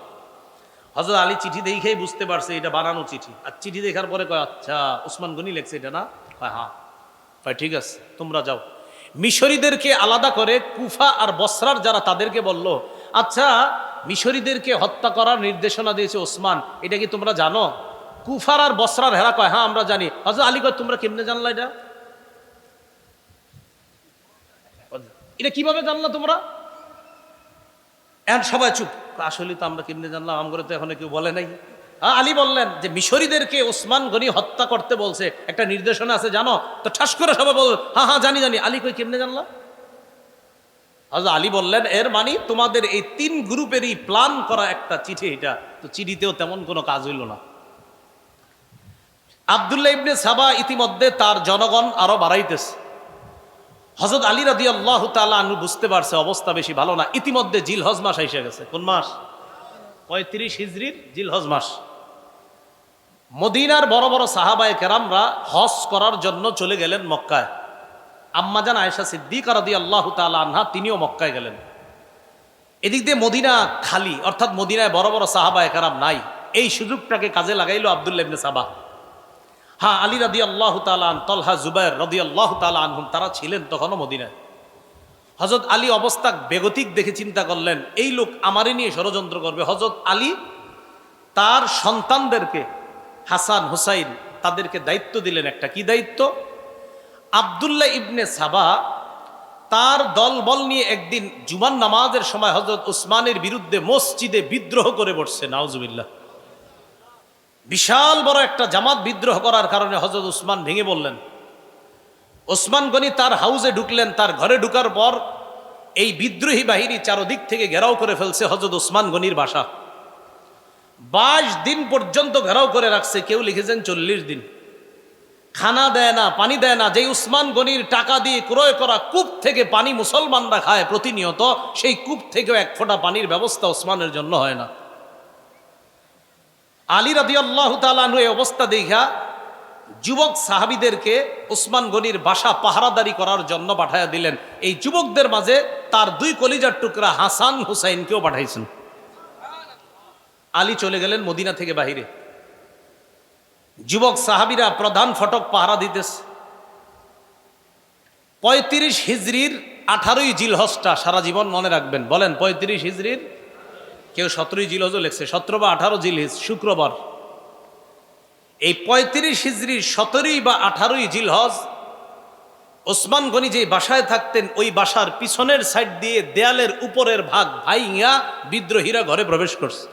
হযরত আলী চিঠি দেখেই বুঝতে পারছে এটা বানানো চিঠি। আর চিঠি দেখার পরে কয়, আচ্ছা ওসমান গনি লেখছে এটা না? হ্যাঁ। ঠিক আছে, তোমরা যাও। মিশরীদেরকে আলাদা করে কুফা আর বসরার যারা, তাদেরকে বলল, আচ্ছা মিশরীদেরকে হত্যা করার নির্দেশনা দিয়েছে ওসমান, এটা কি তোমরা জানো? কুফার আর বসরার হেরা কয়, হ্যাঁ আমরা জানি। হযরত আলী কয়, তোমরা কেমনে জানলা এটা? এটা কিভাবে জানলা তোমরা? এখন সবাই চুপ। আসলে তো আমরা কেমনে জানলাম, আমগরে তো এখনো কেউ বলে নাই। আলী বললেন যে মিশরীদেরকে ওসমান গনি হত্যা করতে বলছে, একটা নির্দেশনা আছে জানো? তো ঠাস করে সবাই বল, হ্যাঁ জানি। আলী কই, কেমনে জানলা? হযরত আলী বললেন, এর মানে তোমাদের এই 3 গ্রুপেরই প্ল্যান করা একটা চিঠি এটা। তো চিঠিতেও তেমন কোনো কাজ হইল না। আব্দুল্লাহ ইবনে সাবা ইতিমধ্যে তার জনগণ আরো বাড়াইতেছে। হযরত আলী রাদিয়াল্লাহু তাআলা আনহু বুঝতে পারছে অবস্থা বেশি ভালো না। ইতিমধ্যে জিলহজ মাস এসে গেছে। কোন মাস? 35 হিজরির জিলহজ মাস। মদিনার বড় বড় সাহাবায়ে কেরামরা হজ করার জন্য চলে গেলেন মক্কায়। আম্মাজান আয়েশা সিদ্দিকা রাদিয়াল্লাহু তাআলা আনহা তিনিও মক্কায় গেলেন। এদিক দিয়ে মদিনা খালি, অর্থাৎ মদিনায় বড় বড় সাহাবায়ে কেরাম নাই। এই সুযোগটাকে কাজে লাগাইলো আব্দুল্লাহ ইবনে সাবা। হ্যাঁ, আলী রাদিয়াল্লাহু তাআলা আন, তলহা, জুবায়ের রাদিয়াল্লাহু তাআলা আনহুম তারা ছিলেন তখনও মদিনায়। হযরত আলী অবস্থা বেগতিক দেখে চিন্তা করলেন, এই লোক আমারে নিয়ে ষড়যন্ত্র করবে। হযরত আলী তার সন্তানদেরকে, হাসান, হুসাইন, তাদেরকে দায়িত্ব দিলেন একটা। কি দায়িত্ব? আব্দুল্লাহ ইবনে সাবা তার দলবল নিয়ে একদিন জুমার নামাজের সময় হযরত উসমানের বিরুদ্ধে মসজিদে বিদ্রোহ করে বসছে। নাউজুবিল্লাহ। বিশাল বড় একটা জামাত বিদ্রোহ করার কারণে হযরত উসমান ভেঙে বললেন। ওসমান গনি তার হাউজে ঢুকলেন, তার ঘরে ঢুকার পর এই বিদ্রোহী বাহিনী চারদিক থেকে ঘেরাও করে ফেলছে হযরত উসমান গনির বাসা। 22 দিন পর্যন্ত ঘেরাও করে রাখছে, কেউ লিখেছেন 40 দিন। খানা দেয় না, পানি দেয় না। যেই উসমান গনির টাকা দিয়ে ক্রয় করা কূপ থেকে পানি মুসলমানরা খায় প্রতিনিয়ত, সেই কূপ থেকেও এক ফোঁটা পানির ব্যবস্থা ওসমানের জন্য হয় না। আলী রাদিয়াল্লাহু তাআলা আনহু এই অবস্থা দেখা যুবক সাহাবীদেরকে ওসমান গনির বাসা পাহারাদারি করার জন্য পাঠায়া দিলেন। এই যুবকদের মাঝে তার 2 কলিজার টুকরা হাসান হুসাইনকেও পাঠাইছেন। আলী চলে গেলেন মদিনা থেকে বাহিরে। যুবক সাহাবীরা প্রধান ফটক পাহারা দিতেছে। 35 হিজরির 18ই জিলহজটা সারা জীবন মনে রাখবেন। বলেন 35 হিজরির, কেউ 17ই জিলহজও লেখছে, 17 বা 18 জিলহজ শুক্রবার। এই 35 হিজরির 17ই বা 18ই জিলহজ ওসমান গনি যে বাসায় থাকতেন, ওই বাসার পিছনের সাইড দিয়ে দেয়ালের উপরের ভাগ ভাইয়া বিদ্রোহীরা ঘরে প্রবেশ করছে।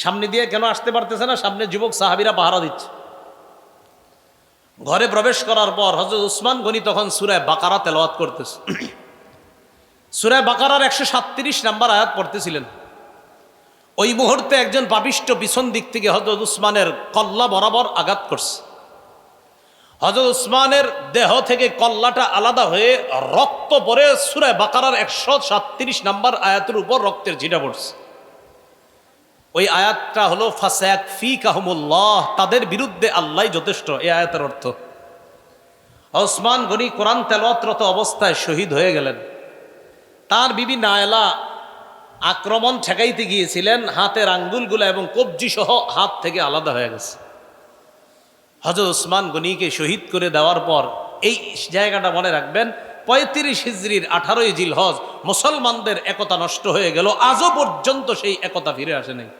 সামনে দিয়ে কেন আসতে পারতেছে না? সামনে যুবক সাহাবীরা পাহারা দিচ্ছে। ঘরে প্রবেশ করার পর হযরত উসমান গনি তখন সূরা বাকারা তেলাওয়াত করতেছে। সূরা বাকারার 137 নম্বর আয়াত পড়তেছিলেন। ওই মুহূর্তে একজন পাপিষ্ঠ পিছন দিক থেকে হযরত উসমানের কল্লা বরাবর আঘাত করছে। হযরত উসমানের দেহ থেকে কল্লাটা আলাদা হয়ে রক্ত পড়ে সূরা বাকারার 137 নম্বর আয়াতের উপর রক্তের ছিটা পড়ছে। ওই আয়াতটা হলো ফাসায়াকফিকাহুমুল্লাহ, তাদের বিরুদ্ধে আল্লাহ যথেষ্ট। এই আয়াতের অর্থ ওসমান গনি কোরআন তেলাওয়াতরত অবস্থায় শহীদ হয়ে গেলেন। তার বিবি নায়লা আক্রমণ ঠেকাইতে গিয়েছিলেন, হাতের আঙ্গুলগুলো এবং কবজি সহ হাত থেকে আলাদা হয়ে গেছে। হযরত উসমান গনিকে শহীদ করে দেওয়ার পর এই জায়গাটা মনে রাখবেন, 35 হিজরির 18ই জিলহজ মুসলমানদের একতা নষ্ট হয়ে গেল। আজও পর্যন্ত সেই একতা ফিরে আসে নাই।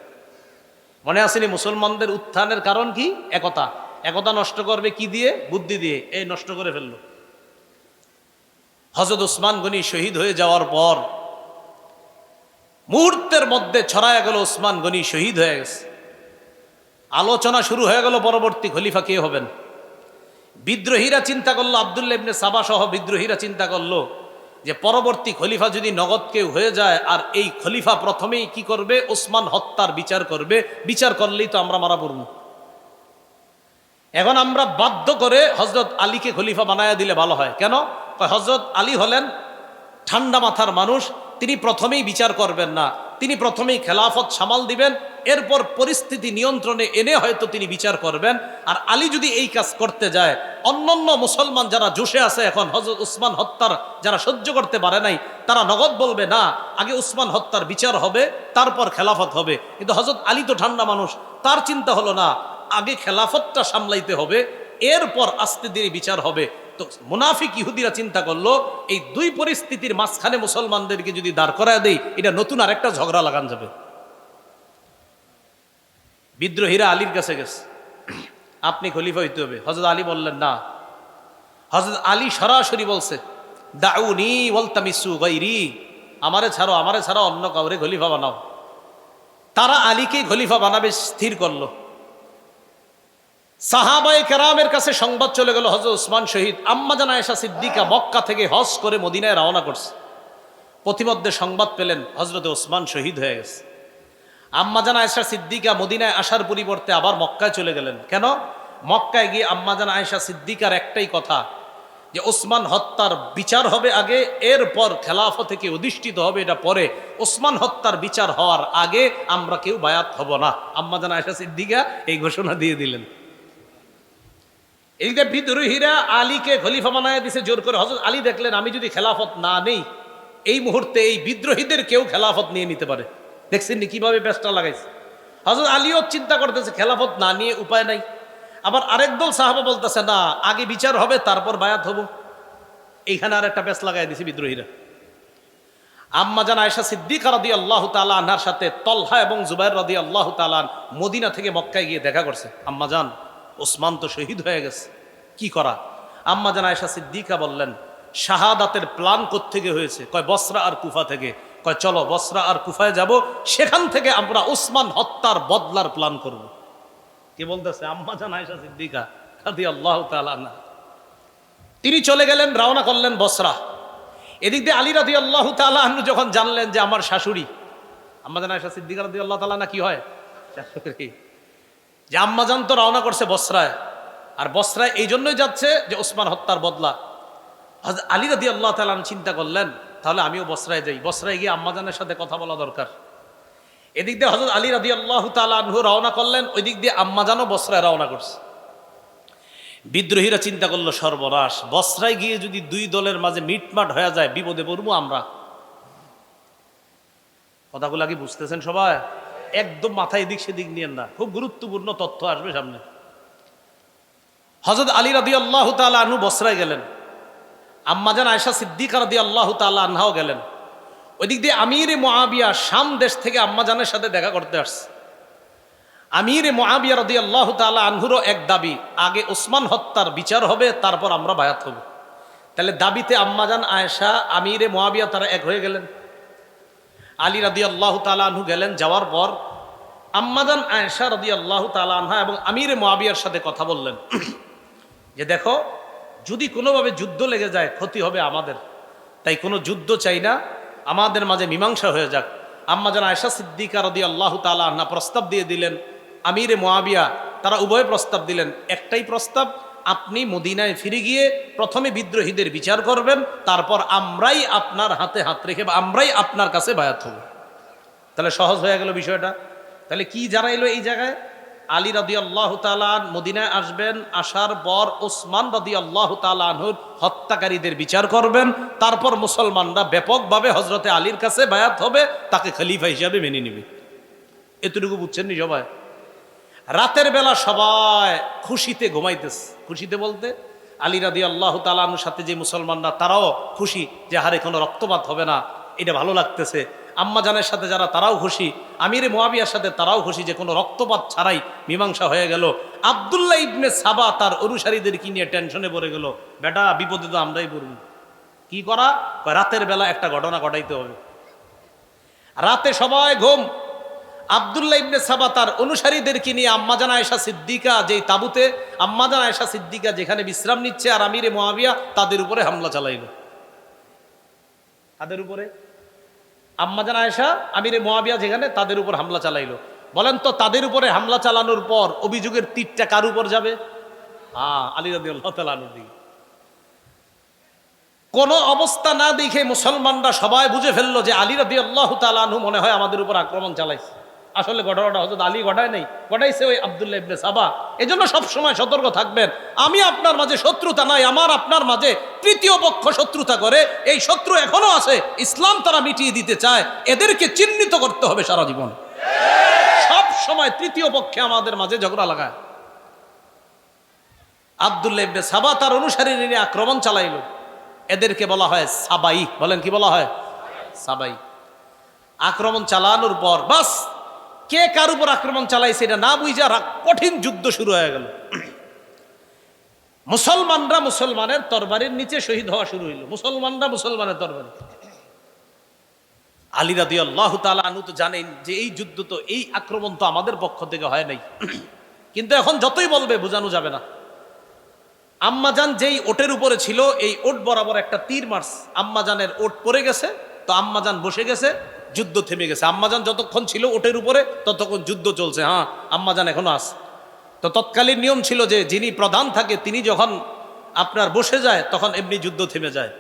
মনে আসেনি মুসলমানদের উত্থানের কারণ কি? একতা। একতা নষ্ট করবে কি দিয়ে? বুদ্ধি দিয়ে। এই নষ্ট করে ফেললো। হযরত উসমান গনি শহীদ হয়ে যাওয়ার পর মুহূর্তের মধ্যে ছড়ায় গেল উসমান গনি শহীদ হয়ে গেছে। আলোচনা শুরু হয়ে গেল পরবর্তী খলিফা কে হবেন। বিদ্রোহীরা চিন্তা করলো, আব্দুল্লাহ ইবনে সাবা সহ বিদ্রোহীরা চিন্তা করলো যে পরবর্তী খলিফা যদি নগদ কেউ হয়ে যায়, আর এই খলিফা প্রথমেই কি করবে? ওসমান হত্যার বিচার করবে। বিচার করলেই তো আমরা মারা পড়ব। এখন আমরা বাধ্য করে হযরত আলীকে খলিফা বানায়া দিলে ভালো হয়। কেন? হযরত আলী হলেন ঠান্ডা মাথার মানুষ, তিনি প্রথমেই বিচার করবেন না, তিনি প্রথমেই খেলাফত সামাল দিবেন, এরপর পরিস্থিতি নিয়ন্ত্রণে এনে হয়তো তিনি বিচার করবেন। আর আলী যদি এই কাজ করতে যায়, অন্যান্য মুসলমান যারা জোশে আছে এখন হযরত উসমান হত্যার, যারা সহ্য করতে পারে নাই, তারা নগদ বলবে না, আগে উসমান হত্যার বিচার হবে, তারপর খেলাফত হবে। কিন্তু হযরত আলী তো ঠান্ডা মানুষ, তার চিন্তা হলো না, আগে খেলাফতটা সামলাইতে হবে, এরপর আস্তে ধীরে বিচার হবে। তো মুনাফিক ইহুদিরা চিন্তা করলো, এই 2 পরিস্থিতির মাঝখানে মুসলমানদেরকে যদি দাঁড় করায় দেই, এটা নতুন আরেকটা ঝগড়া লাগান যাবে। বিদ্রোহীরা আলীর কাছে গেছে, আপনি খলিফা হইতে হবে। হযরত আলী বললেন না। হযরত আলী সরাসরি বলছে, দাউনি ওয়ালতামিসু গায়রি, আমারে ছাড়ো অন্য কাউরে খলিফা বানাও। তারা আলীকেই খলিফা বানাবে স্থির করলো। সাহাবায়ে কেরামের কাছে সংবাদ চলে গেল হযরত উসমান শহীদ। আম্মা জান আয়েশা সিদ্দিকা মক্কা থেকে হজ করে মদিনায় রওনা করছে। প্রতিমধ্যে সংবাদ পেলেন হযরত উসমান শহীদ হয়ে গেছে। আম্মা জান আয়েশা সিদ্দিকা মদিনায় আসার পরিবর্তে আবার মক্কায় চলে গেলেন। কেন? মক্কায় গিয়ে আম্মা জান আয়েশা সিদ্দিকার একটাই কথা, যে ওসমান হত্যার বিচার হবে আগে, এরপর খেলাফত থেকে অধিষ্ঠিত হবে, এটা পরে। ওসমান হত্যার বিচার হওয়ার আগে আমরা কেউ বায়াত হব না। আম্মা জান আয়েশা সিদ্দিকা এই ঘোষণা দিয়ে দিলেন। এই যে বিদ্রোহীরা আলীকে খলিফা বানায় দিছে জোর করে। হযরত আলী দেখলেন, আমি যদি খেলাফত না নেই, এই মুহূর্তে এই বিদ্রোহীদের কেউ খেলাফত নিয়ে নিতে পারে। দেখছেন নি কিভাবে ব্যস্ত লাগাইছে। হযরত আলীও চিন্তা করতেছে খেলাফত না নিয়ে উপায় নাই। আবার আরেক দল সাহাবা বলতেছে, না, আগে বিচার হবে, তারপর বায়াত হব। এইখানে আর একটা ব্যস্ত লাগাই দিছে বিদ্রোহীরা। আম্মা জান আয়েশা সিদ্দিকা রাদিয়াল্লাহু তাআলা আনহার সাথে তলহা এবং জুবাইর রাদিয়াল্লাহু তাআলা মদিনা থেকে মক্কায় গিয়ে দেখা করছে। আম্মা জান, ওসমান তো শহীদ হয়ে গেছে, কি করা? আম্মা জান আয়েশা সিদ্দিকা বললেন, শাহাদাতের প্ল্যান কোত্থেকে হয়েছে? কয় বসরা আর কুফা থেকে। কয় চলো বসরা আর কুফায় যাব, সেখান থেকে আমরা ওসমান হত্যার বদলার প্ল্যান করব। কি বলতেছে? আম্মা জান আয়েশা সিদ্দিকা রাদিয়াল্লাহু তাআলা আনহা। তিনি চলে গেলেন, রওনা করলেন বসরা। এদিক দিয়ে আলী রাদিয়াল্লাহু তাআলা আনহু যখন জানলেন যে আমার শাশুড়ি আম্মা জান আয়েশা সিদ্দিকা রাদিয়াল্লাহু তাআলা না কি হয় শাশুড়ি, যে আম্মা জান তো রওনা করছে বসরায়, আর বসরায় এই জন্যই যাচ্ছে যে ওসমান হত্যার বদলা। হযরত আলী রাদিয়াল্লাহু তাআলা চিন্তা করলেন তাহলে আমিও বসরায় যাই, বসরায় গিয়ে আম্মা জানের সাথে কথা বলা দরকার। এদিক দিয়ে হযরত আলী রাদিয়াল্লাহু তাআলা আনহু রওনা করলেন, ওই দিক দিয়ে আম্মা জানও বসরায় রওনা করছে। বিদ্রোহীরা চিন্তা করলো সর্বনাশ, বসরায় গিয়ে যদি দুই দলের মাঝে মিটমাট হয়ে যায় বিপদে পড়বো আমরা। কথাগুলা কি বুঝতেছেন সবাই? একদম মাথায় এদিক সেদিক নিয়েন না, খুব গুরুত্বপূর্ণ তথ্য আসবে সামনে। হযরত আলী রাদিয়াল্লাহু তাআলা আনহু বসরায় গেলেন, আম্মা জান আয়েশা সিদ্দিকা রাদিয়াল্লাহু তাআলা আনহাও গেলেন। ওই দিক দিয়ে আমিরে মুআবিয়া শাম দেশ থেকে আম্মা জানের সাথে দেখা করতে আসছে। আমিরে মুআবিয়া রাদিয়াল্লাহু তাআলা আনহুরও এক দাবি, আগে ওসমান হত্যার বিচার হবে, তারপর আমরা বায়াত হব। তাহলে দাবিতে আম্মা জান আয়েশা আমিরে মুআবিয়া তারা এক হয়ে গেলেন। আলী রাদিয়াল্লাহু তাআলা আনহু গেলেন, যাওয়ার পর আম্মা জান আয়েশা রাদিয়াল্লাহু তাআলা আনহা এবং আমিরে মুআবিয়ার সাথে কথা বললেন যে দেখো, যদি কোনোভাবে যুদ্ধ লেগে যায় ক্ষতি হবে আমাদের, তাই কোনো যুদ্ধ চাই না, আমাদের মাঝে মীমাংসা হয়ে যাক। আম্মা জান আয়েশা সিদ্দিকা রাদিয়াল্লাহু তাআলা আনহা প্রস্তাব দিয়ে দিলেন, আমিরে মুআবিয়া তারা উভয় প্রস্তাব দিলেন। একটাই প্রস্তাব, আপনি মদিনায় ফিরে গিয়ে প্রথমে বিদ্রোহীদের বিচার করবেন, তারপর আমরাই আপনার হাতে হাত রেখে বা আমরাই আপনার কাছে বায়াত হব। তাহলে সহজ হয়ে গেল বিষয়টা। তাহলে কি জানাইলো এই জায়গায়? আলী রাদিয়াল্লাহু তাআলা মদিনায় আসবেন, আসার পর ওসমান রাদিয়াল্লাহু তাআলা আনহুর হত্যাকারীদের বিচার করবেন, তারপর মুসলমানরা ব্যাপকভাবে হযরতে আলীর কাছে বায়াত হবে, তাকে খলিফা হিসাবে মেনে নেবে। এতটুকু বুঝছেন নি সবাই? রাতের বেলা সবাই খুশিতে ঘুমাইতেছে। খুশিতে বলতে আলী রাদিয়াল্লাহু তাআলা আনহুর সাথে যে মুসলমানরা তারাও খুশি যে হারে কোনো রক্তপাত হবে না, এটা ভালো লাগতেছে। আম্মা জানের সাথে যারা তারাও খুশি, আমিরে মুআবিয়ার সাথে তারাও খুশি যে কোনো রক্তপাত ছাড়াই মীমাংসা হয়ে গেল। আব্দুল্লাহ ইবনে সাবা তার অনুসারীদেরকে নিয়ে টেনশনে পড়ে গেল, বেটা বিপদে তো আমরাই পড়ব, কি করা? রাতের বেলা একটা ঘটনা ঘটাইতে হবে। রাতে সবাই ঘুম। আব্দুল্লাহ ইবনে সাবা তার অনুসারীদেরকে নিয়ে আম্মা জান আয়েশা সিদ্দিকা যেই তাবুতে আম্মা জান আয়েশা সিদ্দিকা যেখানে বিশ্রাম নিচ্ছে, আর আমিরে মুআবিয়া তাদের উপরে হামলা চালাইল। তাদের উপরে আম্মা জান আয়েশা আমিরে মুআবিয়া যেখানে, তাদের উপর হামলা চালাইলো। বলেন তো তাদের উপরে হামলা চালানোর পর অভিযোগের তীরটা কার উপর যাবে? আলী রাদিয়াল্লাহু তাআলা আনহুর দিকে। কোন অবস্থা না দেখে মুসলমানরা সবাই বুঝে ফেললো যে আলী রাদিয়াল্লাহু তাআলা আনহু মনে হয় আমাদের উপর আক্রমণ চালাইছে। আসলে ঘটনাটা হযরত আলী ঘটায় নাই, ঘটাইছে ওই আব্দুল্লাহ ইবনে সাবা। এজন্য সবসময় সতর্ক থাকবেন। আমি আপনার মাঝে শত্রুতা নাই, আমার আপনার মাঝে তৃতীয় পক্ষ শত্রুতা করে, এই শত্রু এখনো আছে, ইসলাম তারা মিটিয়ে দিতে চায়, এদেরকে চিহ্নিত করতে হবে সারা জীবন। সব সময় তৃতীয় পক্ষে আমাদের মাঝে ঝগড়া লাগায়। আব্দুল্লাহ ইবনে সাবা তার অনুসারী নিয়ে আক্রমণ চালাইল। এদেরকে বলা হয় সাবাই। বলেন কি বলা হয়? সাবাই। আক্রমণ চালানোর পর বাস কে কার উপর আক্রমণ চালাইছে এটা না বুঝা কঠিন যুদ্ধ শুরু হয়ে গেল। মুসলমানরা মুসলমানের তরবারির নিচে শহীদ হওয়া শুরু হইল। মুসলমানরা মুসলমানের তরবারি। আলী রাদিয়াল্লাহু তাআলা আনহু তো জানেন যে এই যুদ্ধ তো, এই আক্রমণ তো আমাদের পক্ষ থেকে হয় নাই, কিন্তু এখন যতই বলবে বোঝানো যাবে না। আম্মাজান যেই ওটের উপরে ছিল, এই ওট বরাবর একটা তীর মারছে, আম্মাজানের ওট পড়ে গেছে, তো আম্মাজান বসে গেছে, যুদ্ধ থেমে গেছে। আম্মাজান যতক্ষণ ছিল ওটের উপরে ততক্ষণ যুদ্ধ চলছে। আম্মাজান এখনো আছে। তো তৎকালীন নিয়ম ছিল যে যিনি প্রধান থাকে তিনি যখন আপনার বসে যায় তখন এমনি যুদ্ধ থেমে যায়।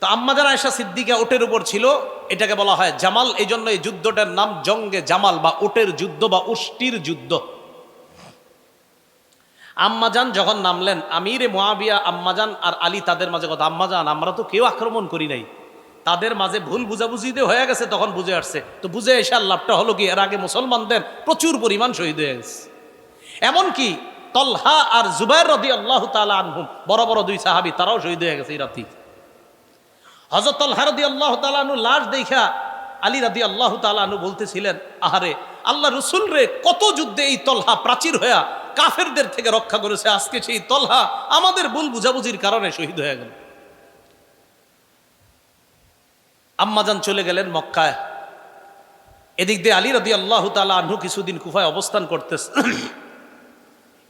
তো আম্মা জান আয়েশা সিদ্দিকা ওটের উপর ছিল, এটাকে বলা হয় জামাল। এই জন্য এই যুদ্ধটার নাম জঙ্গে জামাল বা ওটের যুদ্ধ বা উষ্টির যুদ্ধ। আম্মাজান যখন নামলেন, আমিরে মুআবিয়া আম্মাজান আর আলী তাদের মাঝে কথা, আম্মাজান আমরা তো কেউ আক্রমণ করি নাই, তাদের মাঝে ভুল বুঝাবুঝিতে হয়ে গেছে, তখন বুঝে আসছে। তো বুঝে এসে লাভটা হলো কি, এর আগে মুসলমানদের প্রচুর পরিমাণ শহীদ হয়ে গেছে। এমনকি তলহা আর জুবাইর রাদিয়াল্লাহু তাআলা আনহুম, বড় বড় দুই সাহাবী, তারাও শহীদ হয়ে গেছে এই রাতে। হযরত তলহা রাদিয়াল্লাহু তাআলা আনহু লাশ দেখা আলী রাদিয়াল্লাহু তাআলা আনহু বলতেছিলেন, আহারে আল্লাহ রাসূল রে, কত যুদ্ধে এই তলহা প্রাচীর হয়ে কাফেরদের থেকে রক্ষা করেছে, আজকে সেই তলহা আমাদের ভুল বুঝাবুঝির কারণে শহীদ হয়ে গেল। আম্মাজান চলে গেলেন মক্কায়। এদিক দিয়ে আলী রাদিয়াল্লাহু তাআলা আনহু কিছুদিন কুফায় অবস্থান করতেছে।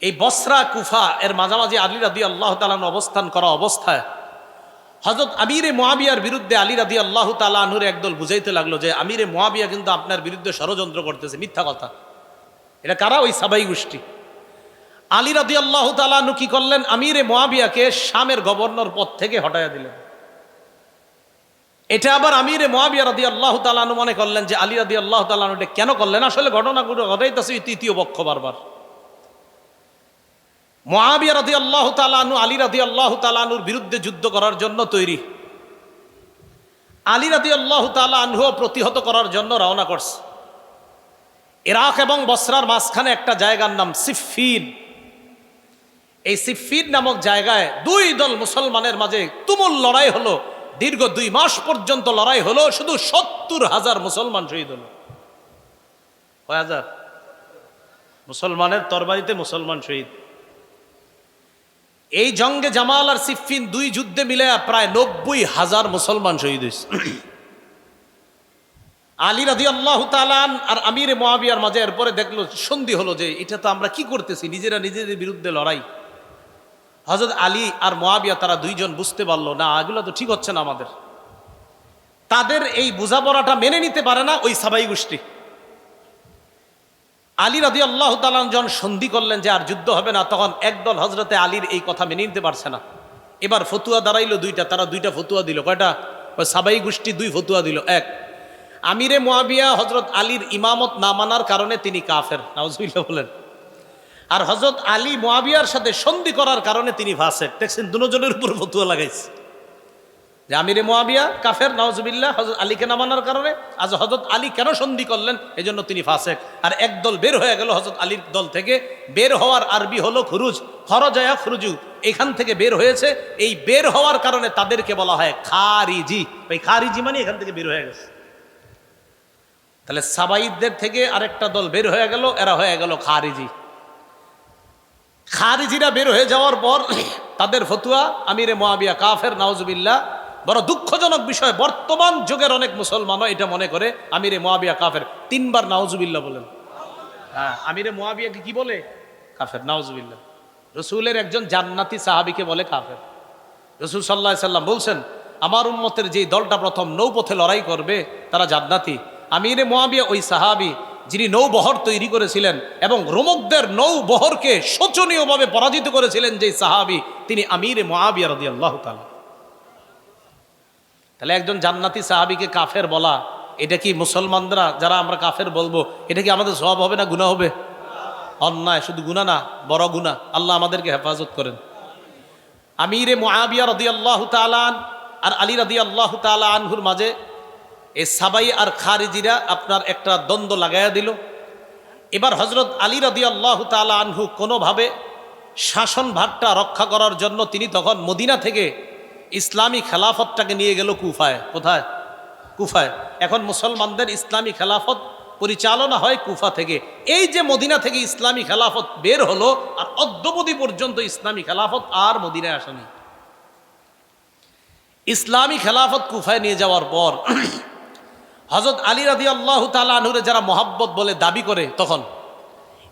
এই বসরা কুফা এর মাঝামাঝি আলী রাদিয়াল্লাহু তাআলা আনহু অবস্থান করা অবস্থায় হযরত আমিরে মুআবিয়ার বিরুদ্ধে আলী রাদিয়াল্লাহু তাআলা আনহুর একদল বুঝাইতে লাগলো যে আমিরে মুআবিয়া কিন্তু আপনার বিরুদ্ধে ষড়যন্ত্র করতেছে, মিথ্যা কথা। এটা কারা? ওই সাবাই গোষ্ঠী। আলী রাদিয়াল্লাহু তাআলা আনহু কি করলেন? আমিরে মুআবিয়াকে শামের গভর্নর পদ থেকে হটাইয়া দিলেন। এটা আবার আমিরে মুআবিয়া রাদিয়াল্লাহু তাআলা আনহু মনে করলেন যে আলী রাদিয়াল্লাহু তাআলা আনহু এটা কেন করলেন? আসলে ঘটনাগুলো ঘটাইতেছে তৃতীয় পক্ষ বারবার। মুআবিয়া রাদিয়াল্লাহু তাআলা আনহু আলী রাদিয়াল্লাহু তাআলা আনহুর বিরুদ্ধে যুদ্ধ করার জন্য তৈরি। আলী রাদিয়াল্লাহু তাআলা আনহু প্রতিহত করার জন্য রওনা করছে। ইরাক এবং বসরার মাঝখানে একটা জায়গার নাম সিফফিন। এই সিফফিন নামক জায়গায় দুই দল মুসলমানের মাঝে তুমুল লড়াই হলো। দীর্ঘ 2 মাস পর্যন্ত লড়াই হলো। শুধু 70,000 মুসলমান শহীদ হলো। কয় হাজার? মুসলমানের তরবারিতে মুসলমান শহীদ। এই জঙ্গে জামাল আর সিফফিন দুই যুদ্ধে মিলে প্রায় 90,000 মুসলমান শহীদ হয়েছে। আলী রাদিয়াল্লাহু তাআলা আর আমিরে মুআবিয়ার মাঝে এরপরে দেখলো, সন্ধি হলো যে এটা তো আমরা কি করতেছি, নিজেরা নিজেদের বিরুদ্ধে লড়াই। হযরত আলী আর মুআবিয়া তারা দুইজন বুঝতে পারলো না, এগুলো তো ঠিক হচ্ছে না আমাদের। তাদের এই বোঝাপড়াটা মেনে নিতে পারে না ওই সাবাই গোষ্ঠী। আলী রাদিয়াল্লাহু তাআলা যখন সন্ধি করলেন যে আর যুদ্ধ হবে না, তখন একদল হযরতে আলীর এই কথা মেনে নিতে পারছে না। এবার ফতুয়া দাঁড়াইলো দুইটা, তারা দুইটা ফতুয়া দিল। কয়টা? ওই সাবাই গোষ্ঠী 2 ফতুয়া দিল। এক, আমিরে মুআবিয়া হযরত আলীর ইমামত না মানার কারণে তিনি কাফের, নাউজুবিল্লাহ বলেন। আর হযরত আলী মুআবিয়ার সাথে সন্ধি করার কারণে তিনি ফাসেক। দেখছেন দুজনের উপর ফতুয়া লাগাইছে যে আমিরে মুআবিয়া কাফের, নাউজুবিল্লাহ, হযরত আলীকে না মানার কারণে। আজ হযরত আলী কেন সন্ধি করলেন? এজন্য তিনি ফাসেক। আর একদল বের হয়ে গেল হযরত আলীর দল থেকে। বের হওয়ার আরবি হলো খুরুজ, খরজায়া খুরুজু। এখান থেকে বের হয়েছে। এই বের হওয়ার কারণে তাদেরকে বলা হয় খারিজি। এই খারিজি মানে এখান থেকে বের হয়ে গেছে। তাহলে সাবাইদের থেকে আরেকটা দল বের হয়ে গেল, এরা হয়ে গেল খারিজি। খারিজিরা বের হয়ে যাওয়ার পর তাদের ফতুয়া আমিরে মুআবিয়া কাফের, নাউজুবিল্লাহ। বড় দুঃখজনক বিষয়, বর্তমান যুগের অনেক মুসলমানও এটা মনে করে আমিরে মুআবিয়া কাফের। 3 বার নাউজুবিল্লাহ বলেন। হ্যাঁ, আমিরে মুআবিয়াকে কি বলে? কাফের, নাউজুবিল্লাহ। রাসূলের একজন জান্নাতি সাহাবীকে বলে কাফের। রাসূল সাল্লাল্লাহু আলাইহি সাল্লাম বলছেন, আমার উম্মতের যে দলটা প্রথম নৌপথে লড়াই করবে তারা জান্নাতি। আমিরে মুআবিয়া ওই সাহাবী যিনি নৌবহর তৈরি করেছিলেন এবং রোমকদের নৌবহরকে শোচনীয়ভাবে পরাজিত করেছিলেন যে সাহাবী, তিনি আমিরে মুআবিয়া রাদিয়াল্লাহু তাআলা। তাহলে একজন জান্নাতি সাহাবীকে কাফের বলা, এটা কি মুসলমানরা যারা আমরা কাফের বলবো, এটা কি আমাদের সওয়াব হবে না গুনাহ হবে? অন্যায়, শুধু গুনাহ না, বড় গুনাহ। আল্লাহ আমাদেরকে হেফাজত করেন। আমিরে মুআবিয়া রাদিয়াল্লাহু তাআলা আর আলী রাদিয়াল্লাহু তাআলা আনহুর মাঝে এই সাবাই আর খারিজিরা আপনার একটা দ্বন্দ্ব লাগাইয়া দিল। এবার হযরত আলী রাদিয়াল্লাহু তাআলা আনহু কোনোভাবে শাসন ভাগটা রক্ষা করার জন্য তিনি তখন মদিনা থেকে ইসলামী খেলাফতটাকে নিয়ে গেল কুফায়। কোথায়? কুফায়। এখন মুসলমানদের ইসলামী খেলাফত পরিচালনা হয় কুফা থেকে। এই যে মদিনা থেকে ইসলামী খেলাফত বের হলো, আর অদ্যাবধি পর্যন্ত ইসলামী খেলাফত আর মদিনায় আসেনি। ইসলামী খেলাফত কুফায় নিয়ে যাওয়ার পর হযরত আলী রাদিয়াল্লাহু তাআলা আনহুরে যারা মহাব্বত বলে দাবি করে, তখন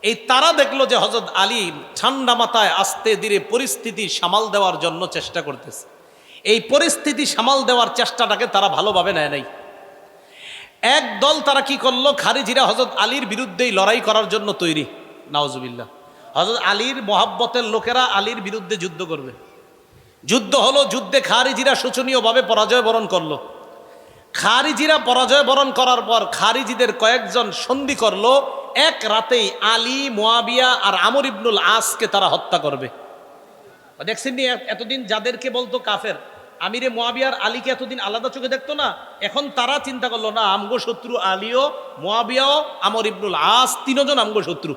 এই তারা দেখলো যে হযরত আলী ঠান্ডা মাথায় আস্তে ধীরে পরিস্থিতি সামাল দেওয়ার জন্য চেষ্টা করতেছে। এই পরিস্থিতি সামাল দেওয়ার চেষ্টাটাকে তারা ভালোভাবে নেয় নাই। এক দল তারা কি করলো, খারিজিরা হযরত আলীর বিরুদ্ধেই লড়াই করার জন্য তৈরি, নাউজুবিল্লাহ। হযরত আলীর মহাব্বতের লোকেরা আলীর বিরুদ্ধে যুদ্ধ করবে। যুদ্ধ হলো, যুদ্ধে খারিজিরা শোচনীয়ভাবে পরাজয় বরণ করলো। খারিজিরা পরাজয় বরণ করার পর খারিজিদের কয়েকজন সন্ধি করলো, এক রাতেই আলী, মুআবিয়া আর আমর ইবনুল আসকে তারা হত্যা করবে। দেখছেন নি, এতদিন যাদেরকে বলতো কাফের, আমিরে মুআবিয়ার আলীকে এতদিন আলাদা চোখে দেখতো না, এখন তারা চিন্তা করলো না, আমগো শত্রু আলীও, মুআবিয়াও, আমর ইবনুল আস, 3 জন আমগো শত্রু।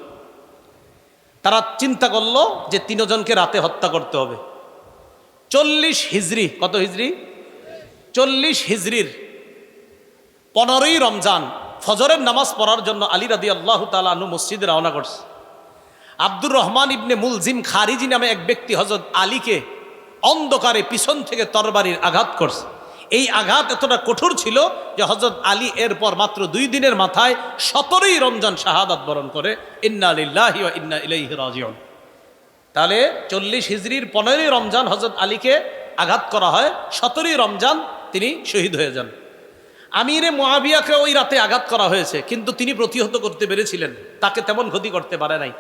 তারা চিন্তা করলো যে 3 জনকে রাতে হত্যা করতে হবে। 40 হিজরি, কত হিজরি? 40 হিজরির 15ই রমজান ফজরের নামাজ পড়ার জন্য আলী রাদিয়াল্লাহু তাআলা আনহু মসজিদে রওনা করছে। আব্দুর রহমান ইবনে মুলজিম খারিজি নামে এক ব্যক্তি হযরত আলীকে অন্ধকারে পিছন থেকে তরবারির আঘাত করছে। এই আঘাত এতটা কঠোর ছিল যে হযরত আলী এরপর মাত্র 2 দিনের মাথায় 17ই রমজান শাহাদাত বরণ করে। ইন্না লিল্লাহি ওয়া ইন্না ইলাইহি রাজিউন। তাহলে 40 হিজরির 15ই রমজান হযরত আলীকে আঘাত করা হয়, 17ই রমজান তিনি শহীদ হয়ে যান। আমিরে মুআবিয়াকে ওই রাতে আঘাত করা হয়েছে, কিন্তু তিনি প্রতিহত করতে পেরেছিলেন, তাকে তেমন ক্ষতি করতে পারে নাই।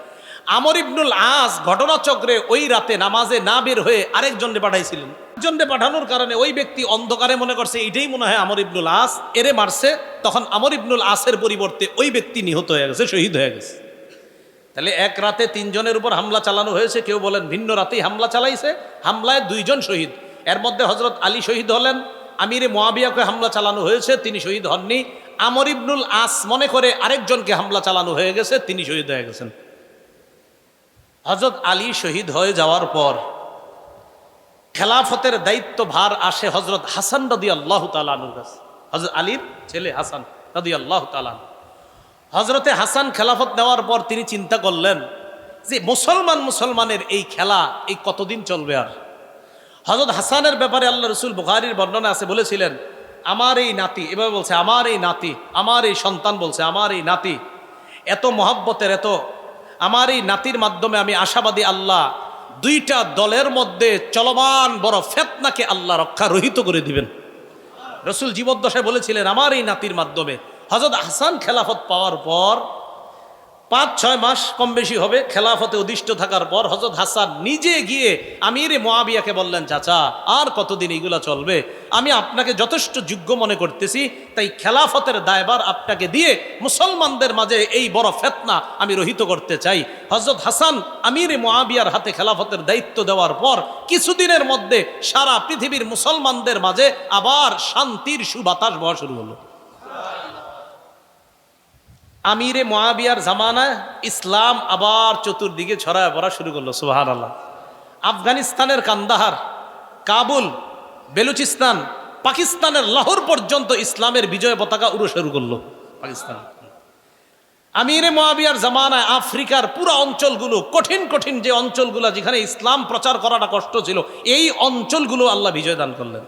আমর ইবনুল আস ঘটনাচক্রে ওই রাতে নামাজে না বের হয়ে আরেকজনকে পাঠাইছিলেন। একজনকে পাঠানোর কারণে ওই ব্যক্তি অন্ধকারে মনে করছে এটাই মনে হয় আমর ইবনুল আস, এরে মারছে। তখন আমর ইবনুল আসের পরিবর্তে ওই ব্যক্তি নিহত হয়ে গেছে, শহীদ হয়ে গেছে। তাহলে এক রাতে 3 জনের উপর হামলা চালানো হয়েছে, কেউ বলেন ভিন্ন রাতেই হামলা চালাইছে, হামলায় 2 জন শহীদ। এর মধ্যে হযরত আলী শহীদ হলেন, আমিরে মুআবিয়াকে হামলা চালানো হয়েছে, তিনি শহীদ হননি। আমর ইবনুল আস মনে করে আরেকজনকে হামলা চালানো হয়ে গেছে, তিনি শহীদ হয়ে গেছেন। হযরত আলী শহীদ হয়ে যাওয়ার পর খেলাফতের দায়িত্ব ভার আসে হযরত হাসান রাদিয়াল্লাহু তাআলা আনহুর কাছে। হযরত আলীর ছেলে হাসান রাদিয়াল্লাহু তাআলা। হযরতে হাসান খেলাফত নেওয়ার পর তিনি চিন্তা করলেন যে মুসলমানের এই খেলা এই কতদিন চলবে। আর হযরত হাসানের ব্যাপারে আল্লাহ রাসূল বুখারীর বর্ণনা আছে, বলেছিলেন আমার এই নাতি, এভাবে বলছে আমার এই নাতি, আমার এই সন্তান বলছে আমার এই নাতি এত মহব্বতের, এত আমার এই নাতির মাধ্যমে আমি আশাবাদী আল্লাহ 2টা দলের মধ্যে চলমান বড় ফিতনাকে আল্লাহ রক্ষা রহিত করে দিবেন। রাসূল জীবদ্দশায় বলেছিলেন আমার এই নাতির মাধ্যমে। হযরত হাসান খেলাফত পাওয়ার পর 5-6 মাস কম বেশি হবে খেলাফতে অধিষ্ঠ থাকার পর হযরত হাসান নিজে গিয়ে আমিরে মুআবিয়াকে বললেন, চাচা আর কতদিন এগুলা চলবে, আমি আপনাকে যথেষ্ট যোগ্য মনে করতেছি, তাই খেলাফতের দায়ভার আপনাকে দিয়ে মুসলমানদের মাঝে এই বড় ফিতনা আমি রহিত করতে চাই। হযরত হাসান আমিরে মুআবিয়ার হাতে খেলাফতের দায়িত্ব দেওয়ার পর কিছুদিনের মধ্যে সারা পৃথিবীর মুসলমানদের মাঝে আবার শান্তির সুবাতাস বওয়া শুরু হলো। আমিরে মুআবিয়ার জামানায় ইসলাম আবার চতুর্দিকে ছড়ায় পড়া শুরু করলো। সুবহানাল্লাহ। আফগানিস্তানের কান্দাহার, কাবুল, বেলুচিস্তান, পাকিস্তানের লাহোর পর্যন্ত ইসলামের বিজয় পতাকা উড়ে শুরু করলো পাকিস্তান। আমিরে মুআবিয়ার জামানায় আফ্রিকার পুরো অঞ্চলগুলো, কঠিন কঠিন যে অঞ্চলগুলো যেখানে ইসলাম প্রচার করাটা কষ্ট ছিল, এই অঞ্চলগুলো আল্লাহ বিজয় দান করলেন।